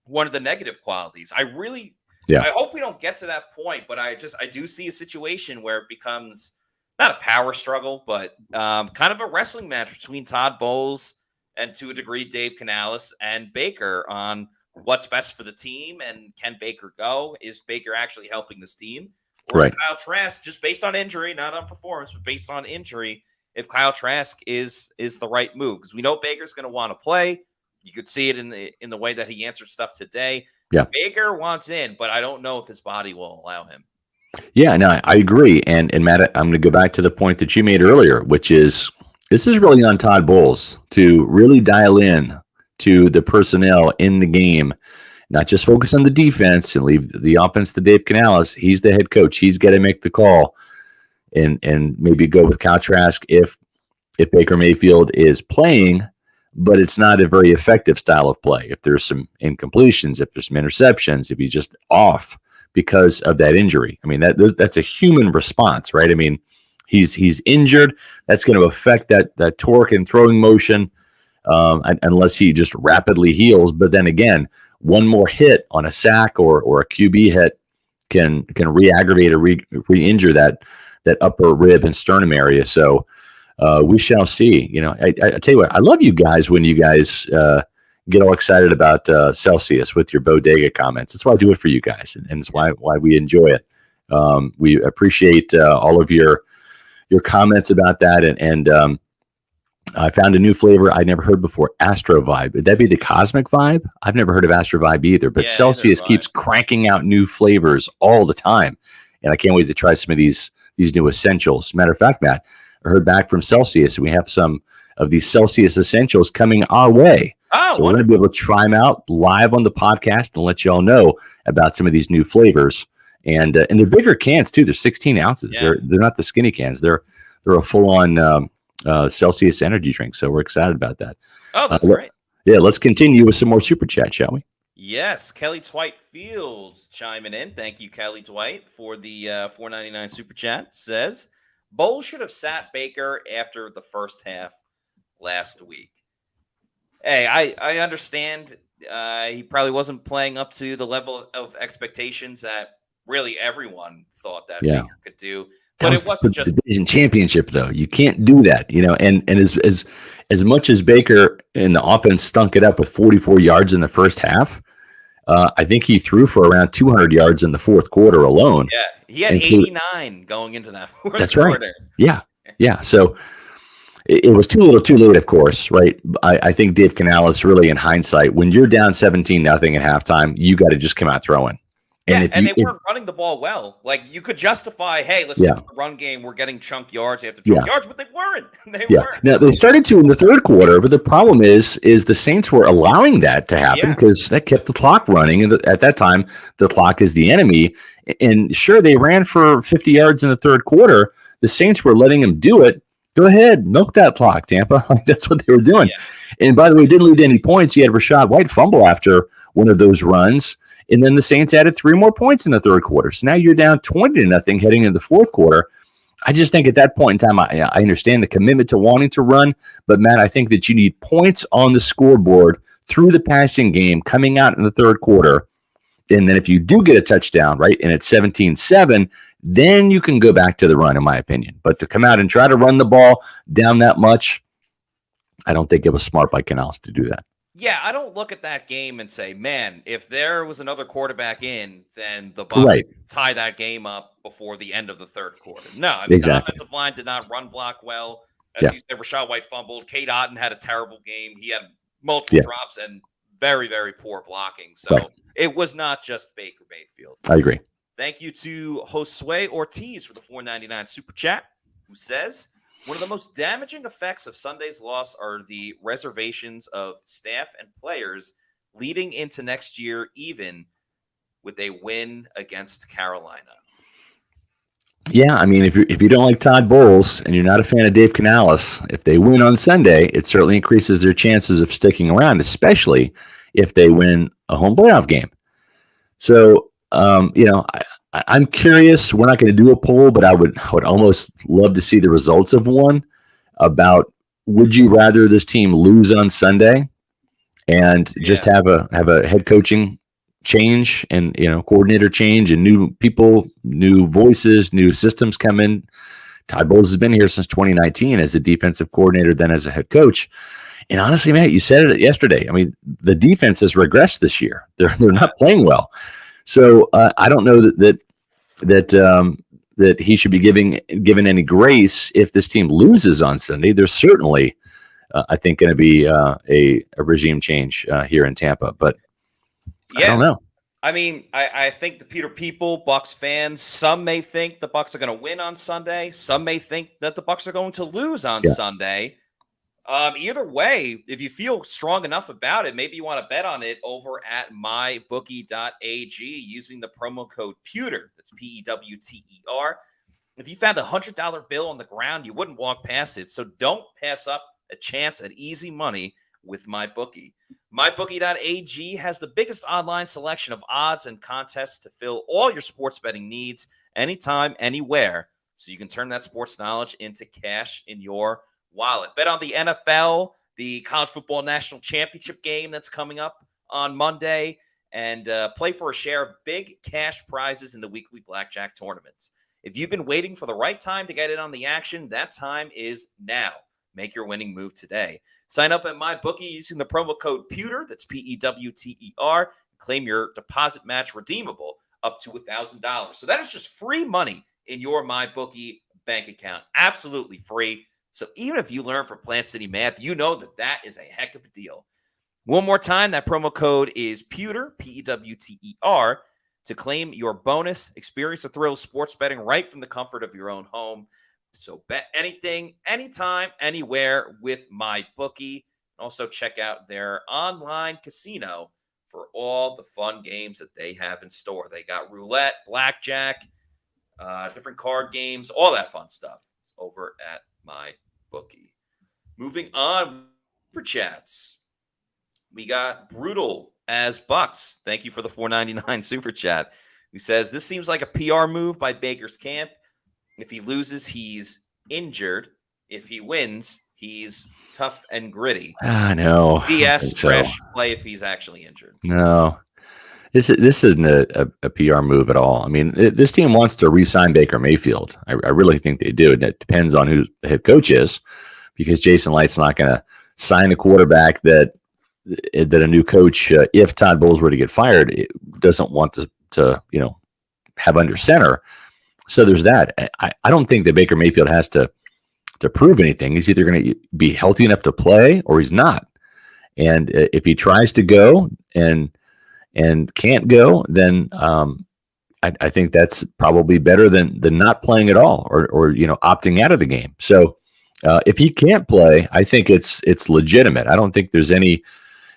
one of the negative qualities. I hope we don't get to that point, but I do see a situation where it becomes not a power struggle, but kind of a wrestling match between Todd Bowles and, to a degree, Dave Canales and Baker on what's best for the team, and can Baker go? Is Baker actually helping this team? Or is Kyle Trask, just based on injury, not on performance, but based on injury, if Kyle Trask is the right move? Because we know Baker's going to want to play. You could see it in the way that he answered stuff today. Yeah. Baker wants in, but I don't know if his body will allow him. Yeah, no, I agree. And Matt, I'm going to go back to the point that you made earlier, which is this is really on Todd Bowles to really dial in to the personnel in the game, not just focus on the defense and leave the offense to Dave Canales. He's the head coach. He's got to make the call and maybe go with Kyle Trask if Baker Mayfield is playing, but it's not a very effective style of play. If there's some incompletions, if there's some interceptions, if he's just off because of that injury. I mean, that's a human response, right? I mean, he's injured. That's going to affect that torque and throwing motion unless he just rapidly heals. But then again, one more hit on a sack or a QB hit can re-aggravate or re-injure that upper rib and sternum area. So we shall see. You know, I tell you what, I love you guys when you guys get all excited about Celsius with your bodega comments. That's why I do it for you guys, and it's why we enjoy it. We appreciate all of your comments about that, and I found a new flavor I never heard before, Astro Vibe. Would that be the Cosmic Vibe? I've never heard of Astro Vibe either, but Celsius keeps cranking out new flavors all the time, and I can't wait to try some of these new essentials. Matter of fact, Matt, I heard back from Celsius, and we have some of these Celsius essentials coming our way. Oh, so we're going to be able to try them out live on the podcast and let you all know about some of these new flavors. And they're bigger cans too. They're 16 ounces. Yeah. They're not the skinny cans. They're a full-on Celsius energy drink. So we're excited about that. Oh, that's great. Yeah, let's continue with some more super chat, shall we? Yes, Kelly Dwight Fields chiming in. Thank you, Kelly Dwight, for the $4.99 super chat. Says Bowles should have sat Baker after the first half last week. Hey, I understand he probably wasn't playing up to the level of expectations that really everyone thought that Baker could do. But it wasn't just division championship, though. You can't do that, you know. And as much as Baker and the offense stunk it up with 44 yards in the first half, I think he threw for around 200 yards in the fourth quarter alone. Yeah, he had 89 going into that fourth That's quarter. Right. Yeah. So it was too little, too late, of course, right? I think Dave Canales, really, in hindsight, when you're down 17-0 at halftime, you got to just come out throwing. Yeah, and they weren't running the ball well. Like, you could justify, hey, let's stick to the run game. We're getting chunk yards after chunk yards, but they weren't. They weren't. Now, they started to in the third quarter, but the problem is the Saints were allowing that to happen because that kept the clock running. And at that time, the clock is the enemy. And sure, they ran for 50 yards in the third quarter. The Saints were letting them do it. Go ahead, milk that clock, Tampa. That's what they were doing. Yeah. And by the way, it didn't lead to any points. You had Rachaad White fumble after one of those runs. And then the Saints added 3 more points in the third quarter. So now you're down 20-0 heading into the fourth quarter. I just think at that point in time, I understand the commitment to wanting to run, but Matt, I think that you need points on the scoreboard through the passing game coming out in the third quarter. And then if you do get a touchdown, right, and it's 17-7, then you can go back to the run, in my opinion. But to come out and try to run the ball down that much, I don't think it was smart by Canales to do that. Yeah, I don't look at that game and say, man, if there was another quarterback in, then the Bucs tie that game up before the end of the third quarter. No, I mean, the offensive line did not run block well. As you said, Rashad White fumbled. Kate Otten had a terrible game. He had multiple drops and very, very poor blocking. So it was not just Baker Mayfield. I agree. Thank you to Josue Ortiz for the $4.99 super chat, who says, one of the most damaging effects of Sunday's loss are the reservations of staff and players leading into next year, even with a win against Carolina. Yeah, I mean, if you don't like Todd Bowles and you're not a fan of Dave Canales, if they win on Sunday, it certainly increases their chances of sticking around, especially if they win a home playoff game. So, I'm curious. We're not going to do a poll, but I would almost love to see the results of one about, would you rather this team lose on Sunday and just have a head coaching change and coordinator change and new people, new voices, new systems come in. Todd Bowles has been here since 2019 as a defensive coordinator, then as a head coach. And honestly, Matt, you said it yesterday. I mean, the defense has regressed this year. They're not playing well. So I don't know that he should be given any grace if this team loses on Sunday. There's certainly, I think, going to be a regime change here in Tampa. But I don't know. I mean, I think the Pewter people, Bucs fans, some may think the Bucs are going to win on Sunday. Some may think that the Bucs are going to lose on Sunday. Either way, if you feel strong enough about it, maybe you want to bet on it over at mybookie.ag using the promo code Pewter. That's PEWTER. If you found a $100 bill on the ground, you wouldn't walk past it. So don't pass up a chance at easy money with MyBookie. MyBookie.ag has the biggest online selection of odds and contests to fill all your sports betting needs anytime, anywhere. So you can turn that sports knowledge into cash in your wallet. Bet on the NFL, the College Football National Championship game that's coming up on Monday, and play for a share of big cash prizes in the weekly blackjack tournaments. If you've been waiting for the right time to get in on the action, that time is now. Make your winning move today. Sign up at MyBookie using the promo code Pewter, that's PEWTER, claim your deposit match redeemable up to $1,000. So that is just free money in your MyBookie bank account. Absolutely free. So even if you learn from Plant City Math, you know that is a heck of a deal. One more time, that promo code is Pewter, PEWTER, to claim your bonus. Experience the thrill of sports betting right from the comfort of your own home. So bet anything, anytime, anywhere with MyBookie. Also check out their online casino for all the fun games that they have in store. They got roulette, blackjack, different card games, all that fun stuff over at MyBookie. Moving on, super chats. We got Brutal as Bucs. Thank you for the $4.99 super chat. He says, this seems like a PR move by Baker's camp. If he loses, he's injured. If he wins, he's tough and gritty. I know. BS, trash play if he's actually injured. No. This isn't a PR move at all. I mean, this team wants to re-sign Baker Mayfield. I really think they do, and it depends on who the head coach is, because Jason Light's not going to sign a quarterback that a new coach, if Todd Bowles were to get fired, doesn't want to have under center. So there's that. I don't think that Baker Mayfield has to prove anything. He's either going to be healthy enough to play or he's not. And if he tries to go and can't go, then I think that's probably better than not playing at all or opting out of the game. So if he can't play, I think it's legitimate. I don't think there's any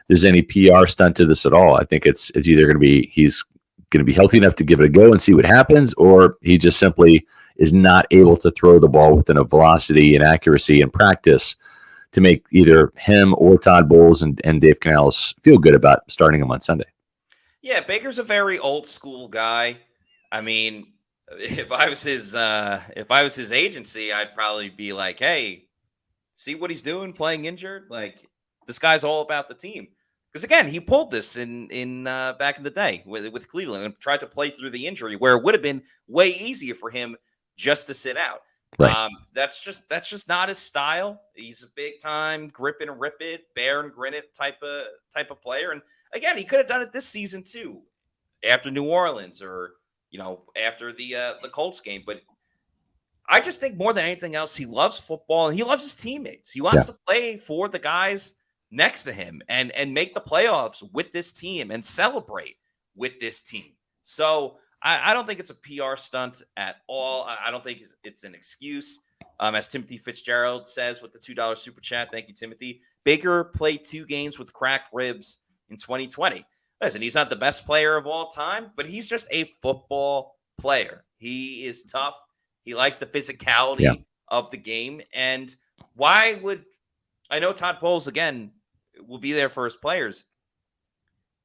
PR stunt to this at all. I think it's either going to be he's going to be healthy enough to give it a go and see what happens, or he just simply is not able to throw the ball within a velocity and accuracy and practice to make either him or Todd Bowles and Dave Canales feel good about starting him on Sunday. Yeah, Baker's a very old school guy. I mean, if I was his agency, I'd probably be like, hey, see what he's doing playing injured? Like, this guy's all about the team. Because again, he pulled this in back in the day with Cleveland and tried to play through the injury where it would have been way easier for him just to sit out. Right. That's just not his style. He's a big time grip and rip it, bear and grin it type of player. And again, he could have done it this season too, after New Orleans or after the Colts game. But I just think more than anything else, he loves football and he loves his teammates. He wants to play for the guys next to him and make the playoffs with this team and celebrate with this team. So I don't think it's a PR stunt at all. I don't think it's an excuse. As Timothy Fitzgerald says with the $2 super chat, thank you, Timothy. Baker played 2 games with cracked ribs in 2020. Listen, he's not the best player of all time, but he's just a football player. He is tough. He likes the physicality of the game. And why would I know Todd Bowles, again, will be there for his players.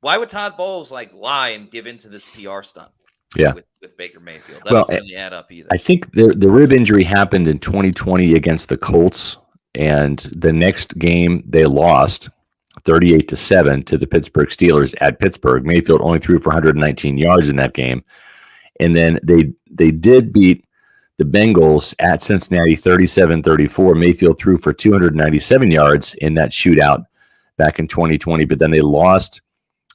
Why would Todd Bowles lie and give into this PR stunt? Yeah. With Baker Mayfield. That doesn't really add up either. I think the rib injury happened in 2020 against the Colts, and the next game they lost 38-7 to the Pittsburgh Steelers at Pittsburgh. Mayfield only threw for 119 yards in that game. And then they did beat the Bengals at Cincinnati 37-34. Mayfield threw for 297 yards in that shootout back in 2020, but then they lost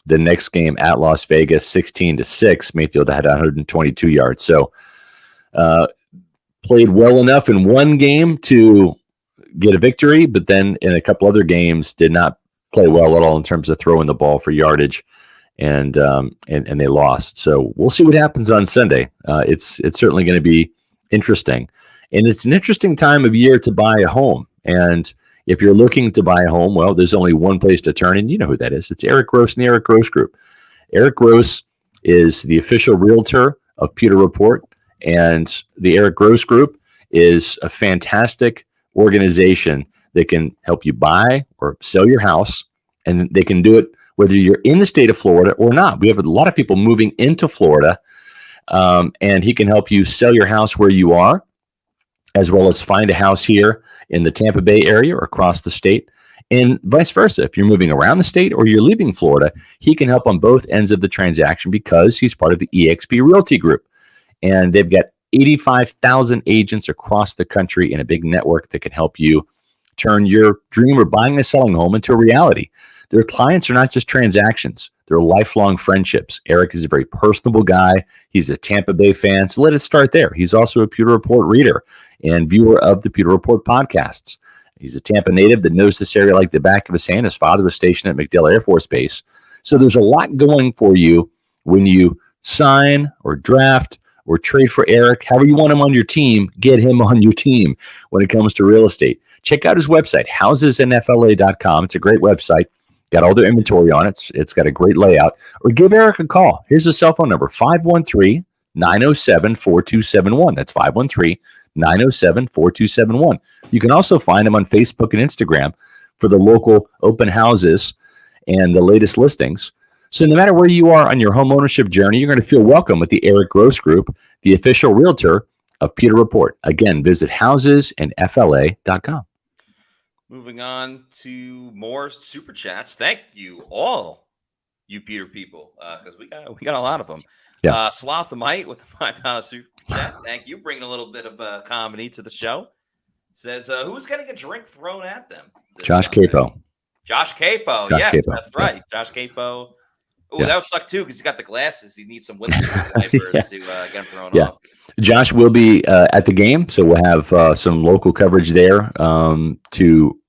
the next game at Las Vegas 16-6. Mayfield had 122 yards. So played well enough in one game to get a victory, but then in a couple other games did not play well at all in terms of throwing the ball for yardage, and they lost. So we'll see what happens on Sunday. It's certainly going to be interesting, and it's an interesting time of year to buy a home. And if you're looking to buy a home, well, there's only one place to turn, and you know who that is. It's Eric Gross and the Eric Gross Group. Eric Gross is the official realtor of Pewter Report, and the Eric Gross Group is a fantastic organization that can help you buy or sell your house, and they can do it whether you're in the state of Florida or not. We have a lot of people moving into Florida, and he can help you sell your house where you are, as well as find a house here in the Tampa Bay area or across the state, and vice versa. If you're moving around the state or you're leaving Florida, he can help on both ends of the transaction because he's part of the eXp Realty Group. And they've got 85,000 agents across the country in a big network that can help you turn your dream of buying and selling a home into a reality. Their clients are not just transactions. They're lifelong friendships. Eric is a very personable guy. He's a Tampa Bay fan, so let it start there. He's also a Pewter Report reader and viewer of the Pewter Report podcasts. He's a Tampa native that knows this area like the back of his hand. His father was stationed at MacDill Air Force Base. So there's a lot going for you when you sign or draft or trade for Eric. However you want him on your team, get him on your team when it comes to real estate. Check out his website, housesnfla.com. It's a great website. Got all their inventory on it. It's got a great layout. Or give Eric a call. Here's his cell phone number, 513-907-4271. That's 513-907-4271. You can also find him on Facebook and Instagram for the local open houses and the latest listings. So no matter where you are on your home ownership journey, you're going to feel welcome with the Eric Gross Group, the official realtor of Pewter Report. Again, visit housesandfla.com. Moving on to more super chats. Thank you all, you Pewter people, because we got a lot of them. Yeah. Slothamite with the $5 super chat. Thank you, bringing a little bit of comedy to the show. Says, who's getting a drink thrown at them? Josh Capo. Josh Capo. Josh Yes, Capo. that's right. Josh Capo. Oh, Yeah. that would suck too because he's got the glasses. He needs some wipers to get him thrown off. Josh will be at the game, so we'll have some local coverage there to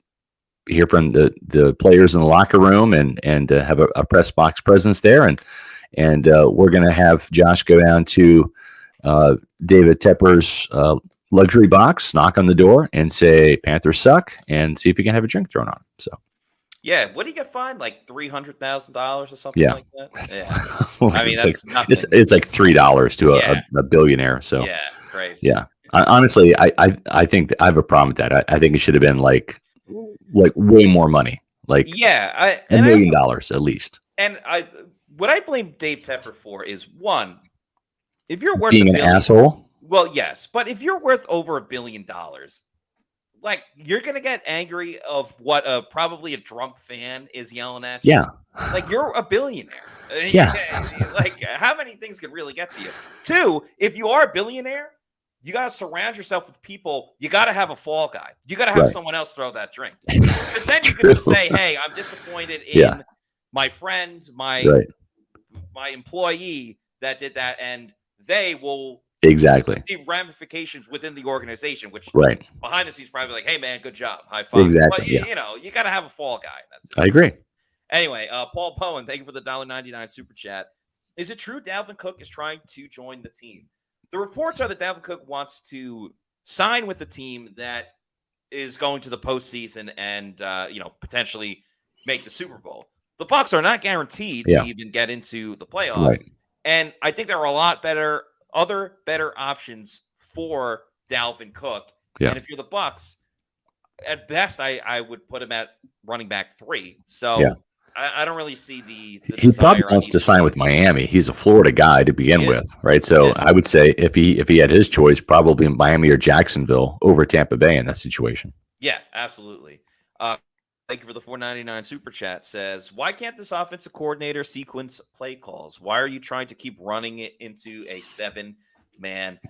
hear from the players in the locker room and have a press box presence there. And we're going to have Josh go down to David Tepper's luxury box, knock on the door, and say Panthers suck, and see if he can have a drink thrown on him. So. Yeah, what did he get fined? Like $300,000 or something like that? Yeah. Well, I mean, it's that's nothing. it's like $3 to a billionaire. So yeah, crazy. Yeah, honestly, I think I have a problem with that. I think it should have been like way more money, like $1 million at least. And what I blame Dave Tepper for is, one, if you're worth Being $1 an billion, asshole. well, yes, but if you're worth over $1 billion, like, you're gonna get angry of what probably a drunk fan is yelling at you. Yeah. Like, you're a billionaire. Yeah. Like, how many things could really get to you? Two, if you are a billionaire, you got to surround yourself with people. You got to have a fall guy. You got to have Right. someone else throw that drink. Because then you can just say, hey, I'm disappointed in my friend, my employee that did that, and they will Exactly. see ramifications within the organization, which behind the scenes probably like, hey, man, good job. High five. Exactly. But, you know, you got to have a fall guy. That's it. I agree. Anyway, Paul Poen, thank you for the $1.99 super chat. Is it true Dalvin Cook is trying to join the team? The reports are that Dalvin Cook wants to sign with the team that is going to the postseason and, potentially make the Super Bowl. The Bucs are not guaranteed to even get into the playoffs. Right. And I think there are a lot other better options for Dalvin Cook. Yeah. And if you're the Bucs, at best, I would put him at running back 3. So I don't really see the he probably wants to sign with Miami. He's a Florida guy to begin with, right? So I would say if he had his choice, probably Miami or Jacksonville over Tampa Bay in that situation. Yeah, absolutely. Thank you for the $4.99 super chat. Says, why can't this offensive coordinator sequence play calls? Why are you trying to keep running it into a 7-man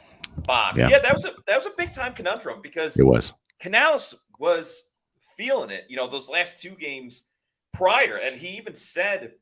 box? Yeah, that was a big time conundrum because it was. Canales was feeling it. Those last 2 games prior, and he even said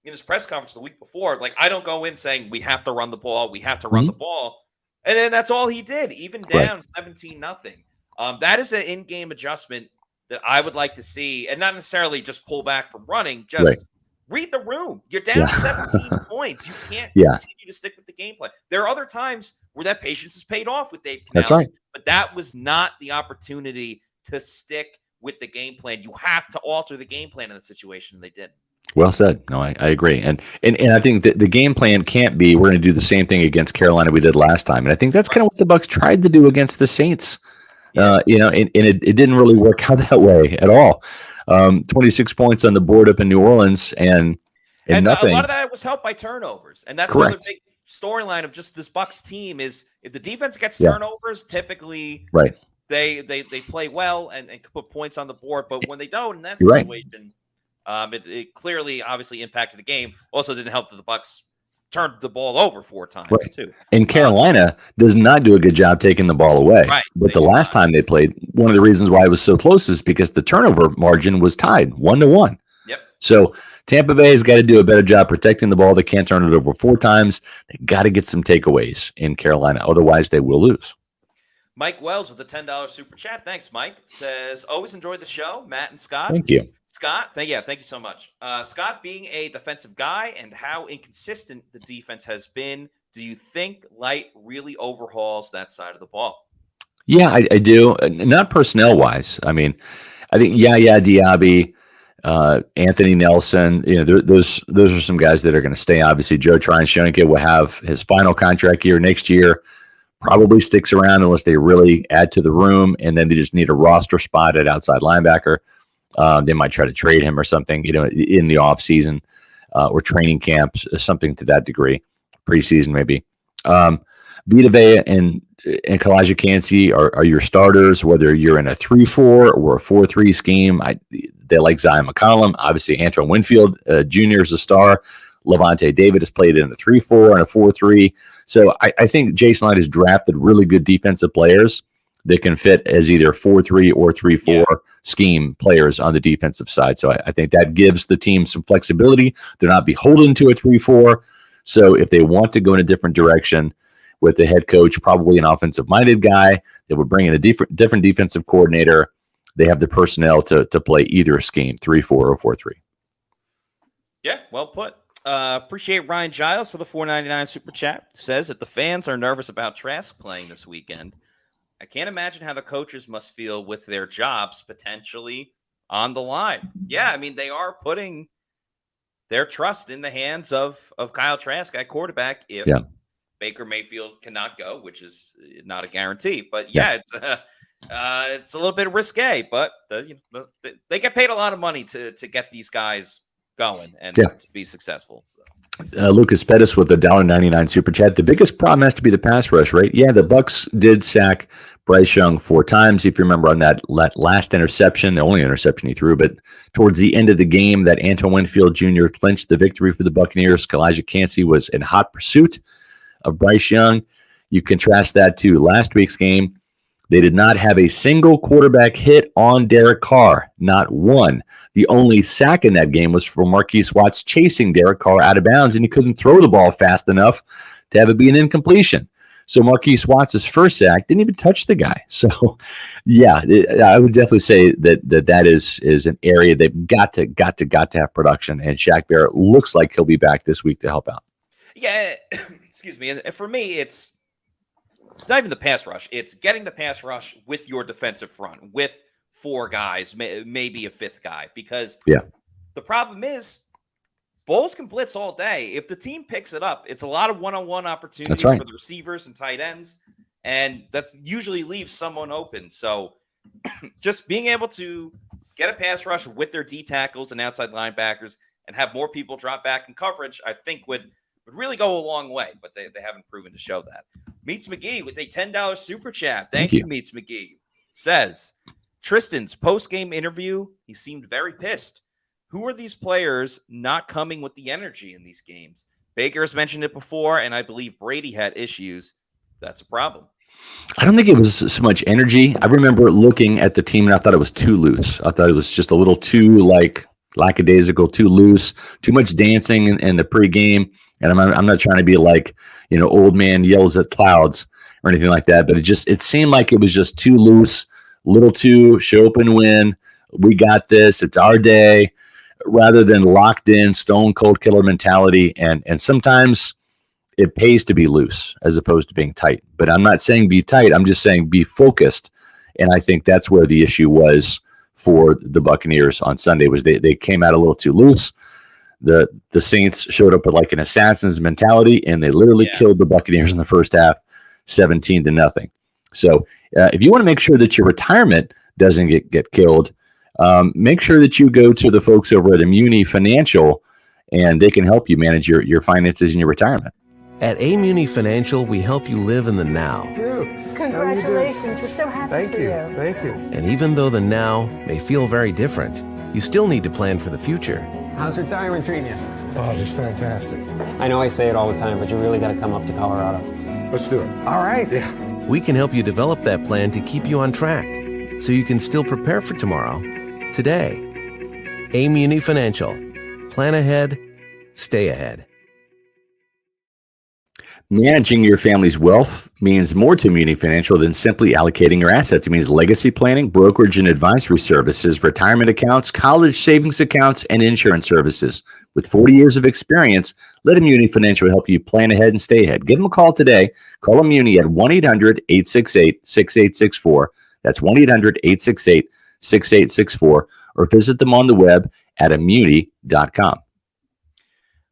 in his press conference the week before, like, I don't go in saying we have to run the ball, we have to run the ball, and then that's all he did, even down 17-0. That is an in-game adjustment that I would like to see, and not necessarily just pull back from running, just read the room. You're down 17 points. You can't continue to stick with the game plan. There are other times where that patience is paid off with Dave Canales, that's right. But that was not the opportunity to stick with the game plan. You have to alter the game plan in the situation, and they did. Well said. No, I agree. And I think that the game plan can't be we're going to do the same thing against Carolina we did last time. And I think that's kind of what the Bucs tried to do against the Saints. And it didn't really work out that way at all. 26 points on the board up in New Orleans and nothing. A lot of that was helped by turnovers. And that's another big storyline of just this Bucs team is if the defense gets turnovers, typically they play well and can put points on the board. But when they don't in that situation, it clearly obviously impacted the game. Also didn't help that the Bucs turned the ball over 4 times too. And Carolina does not do a good job taking the ball away. Right. But the last time they played, one of the reasons why it was so close is because the turnover margin was tied 1-1. Yep. So Tampa Bay has got to do a better job protecting the ball. They can't turn it over 4 times. They got to get some takeaways in Carolina. Otherwise, they will lose. Mike Wells with a $10 super chat. Thanks, Mike. Says, always enjoy the show, Matt and Scott. Thank you. Scott, thank you so much. Scott, being a defensive guy and how inconsistent the defense has been, do you think Light really overhauls that side of the ball? Yeah, I do. Not personnel-wise. I mean, I think Yaya Diaby, Anthony Nelson, those are some guys that are going to stay. Obviously, Joe Tryon-Shoyinka will have his final contract year next year. Probably sticks around unless they really add to the room, and then they just need a roster spot at outside linebacker. They might try to trade him or something, in the off season or training camps, something to that degree, preseason maybe. Vita Vea and Kalijah Kancey are your starters, whether you're in a 3-4 or a 4-3 scheme. They like Zion McCollum. Obviously, Antoine Winfield Jr. is a star. Levante David has played in a 3-4 and a 4-3. So I think Jason Light has drafted really good defensive players that can fit as either 4-3 or 3-4 scheme players on the defensive side. So I think that gives the team some flexibility. They're not beholden to a 3-4. So if they want to go in a different direction with the head coach, probably an offensive-minded guy, they would bring in a different defensive coordinator. They have the personnel to play either scheme, 3-4 or 4-3. Yeah, well put. Appreciate Ryan Giles for the $4.99 super chat. Says that the fans are nervous about Trask playing this weekend. I can't imagine how the coaches must feel with their jobs potentially on the line. Yeah, I mean, they are putting their trust in the hands of Kyle Trask at quarterback if Baker Mayfield cannot go, which is not a guarantee. But it's a little bit risque, but they get paid a lot of money to get these guys going and to be successful. So Lucas Pettis with a $1.99 super chat. The biggest problem has to be the pass rush, right? Yeah, the Bucs did sack Bryce Young 4 times. If you remember on that last interception, the only interception he threw, but towards the end of the game, that Antoine Winfield Jr. clinched the victory for the Buccaneers. Elijah Cansey was in hot pursuit of Bryce Young. You contrast that to last week's game. They did not have a single quarterback hit on Derek Carr, not one. The only sack in that game was for Marquise Watts chasing Derek Carr out of bounds, and he couldn't throw the ball fast enough to have it be an incompletion. So Marquise Watts' first sack didn't even touch the guy. So, yeah, I would definitely say that is an area they've got to have production, and Shaq Barrett looks like he'll be back this week to help out. Yeah, excuse me. And for me, it's not even the pass rush. It's getting the pass rush with your defensive front, with 4 guys, maybe a 5th guy. Because the problem is Bowles can blitz all day. If the team picks it up, it's a lot of one-on-one opportunities for the receivers and tight ends, and that's usually leaves someone open. So just being able to get a pass rush with their D tackles and outside linebackers and have more people drop back in coverage, I think would really go a long way, but they haven't proven to show that. Meets McGee with a $10 super chat. Thank you, Meets McGee. Says, Tristan's post-game interview, he seemed very pissed. Who are these players not coming with the energy in these games? Baker's mentioned it before, and I believe Brady had issues. That's a problem. I don't think it was so much energy. I remember looking at the team, and I thought it was too loose. I thought it was just a little too, lackadaisical, too loose, too much dancing in the pregame. And I'm not trying to be like, old man yells at clouds or anything like that, but it seemed like it was just too loose, little too show up and win. We got this. It's our day, rather than locked in, stone cold killer mentality. And sometimes it pays to be loose as opposed to being tight. But I'm not saying be tight. I'm just saying be focused. And I think that's where the issue was for the Buccaneers on Sunday, was they came out a little too loose. The Saints showed up with like an assassin's mentality, and they literally killed the Buccaneers in the first half, 17-0. So if you want to make sure that your retirement doesn't get killed, make sure that you go to the folks over at Immuni Financial, and they can help you manage your finances and your retirement. At Muni Financial, we help you live in the now. Congratulations. We're so happy for you. Thank you. And even though the now may feel very different, you still need to plan for the future. How's retirement treating you? Oh, just fantastic. I know I say it all the time, but you really got to come up to Colorado. Let's do it. All right. Yeah. We can help you develop that plan to keep you on track, so you can still prepare for tomorrow, today. Muni Financial. Plan ahead, stay ahead. Managing your family's wealth means more to Muni Financial than simply allocating your assets. It means legacy planning, brokerage and advisory services, retirement accounts, college savings accounts, and insurance services. With 40 years of experience, let Muni Financial help you plan ahead and stay ahead. Give them a call today. Call Muni at 1-800-868-6864. That's 1-800-868-6864. Or visit them on the web at immuni.com.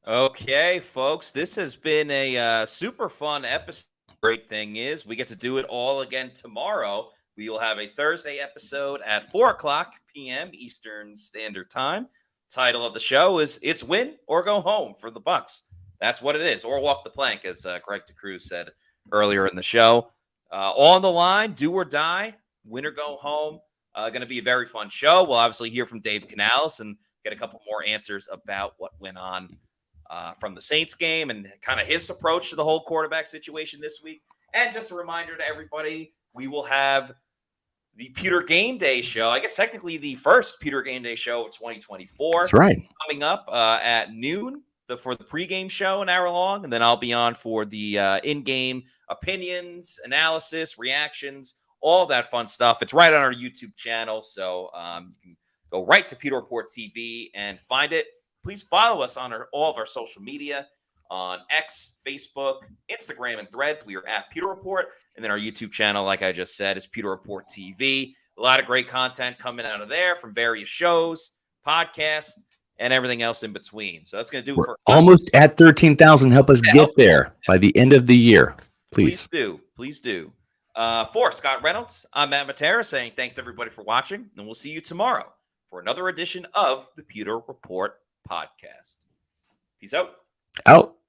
Okay, folks, this has been a super fun episode. Great thing is we get to do it all again tomorrow. We will have a Thursday episode at 4:00 p.m. Eastern Standard Time. Title of the show is It's Win or Go Home for the Bucs. That's what it is, or walk the plank, as Greg DeCruz said earlier in the show. On the line, do or die, win or go home. Going to be a very fun show. We'll obviously hear from Dave Canales and get a couple more answers about what went on from the Saints game and kind of his approach to the whole quarterback situation this week. And just a reminder to everybody, we will have the Pewter Game Day show. I guess technically the first Pewter Game Day show of 2024. That's right. Coming up at noon for the pregame show, an hour long. And then I'll be on for the in-game opinions, analysis, reactions, all that fun stuff. It's right on our YouTube channel. So you can go right to Pewter Report TV and find it. Please follow us on all of our social media on X, Facebook, Instagram, and Threads. We are at Pewter Report. And then our YouTube channel, like I just said, is Pewter Report TV. A lot of great content coming out of there from various shows, podcasts, and everything else in between. So that's going to do it for us. Almost at 13,000. Help us get there by the end of the year. Please do. Please do. For Scott Reynolds, I'm Matt Matera saying thanks everybody for watching, and we'll see you tomorrow for another edition of the Pewter Report podcast. Peace out. Out.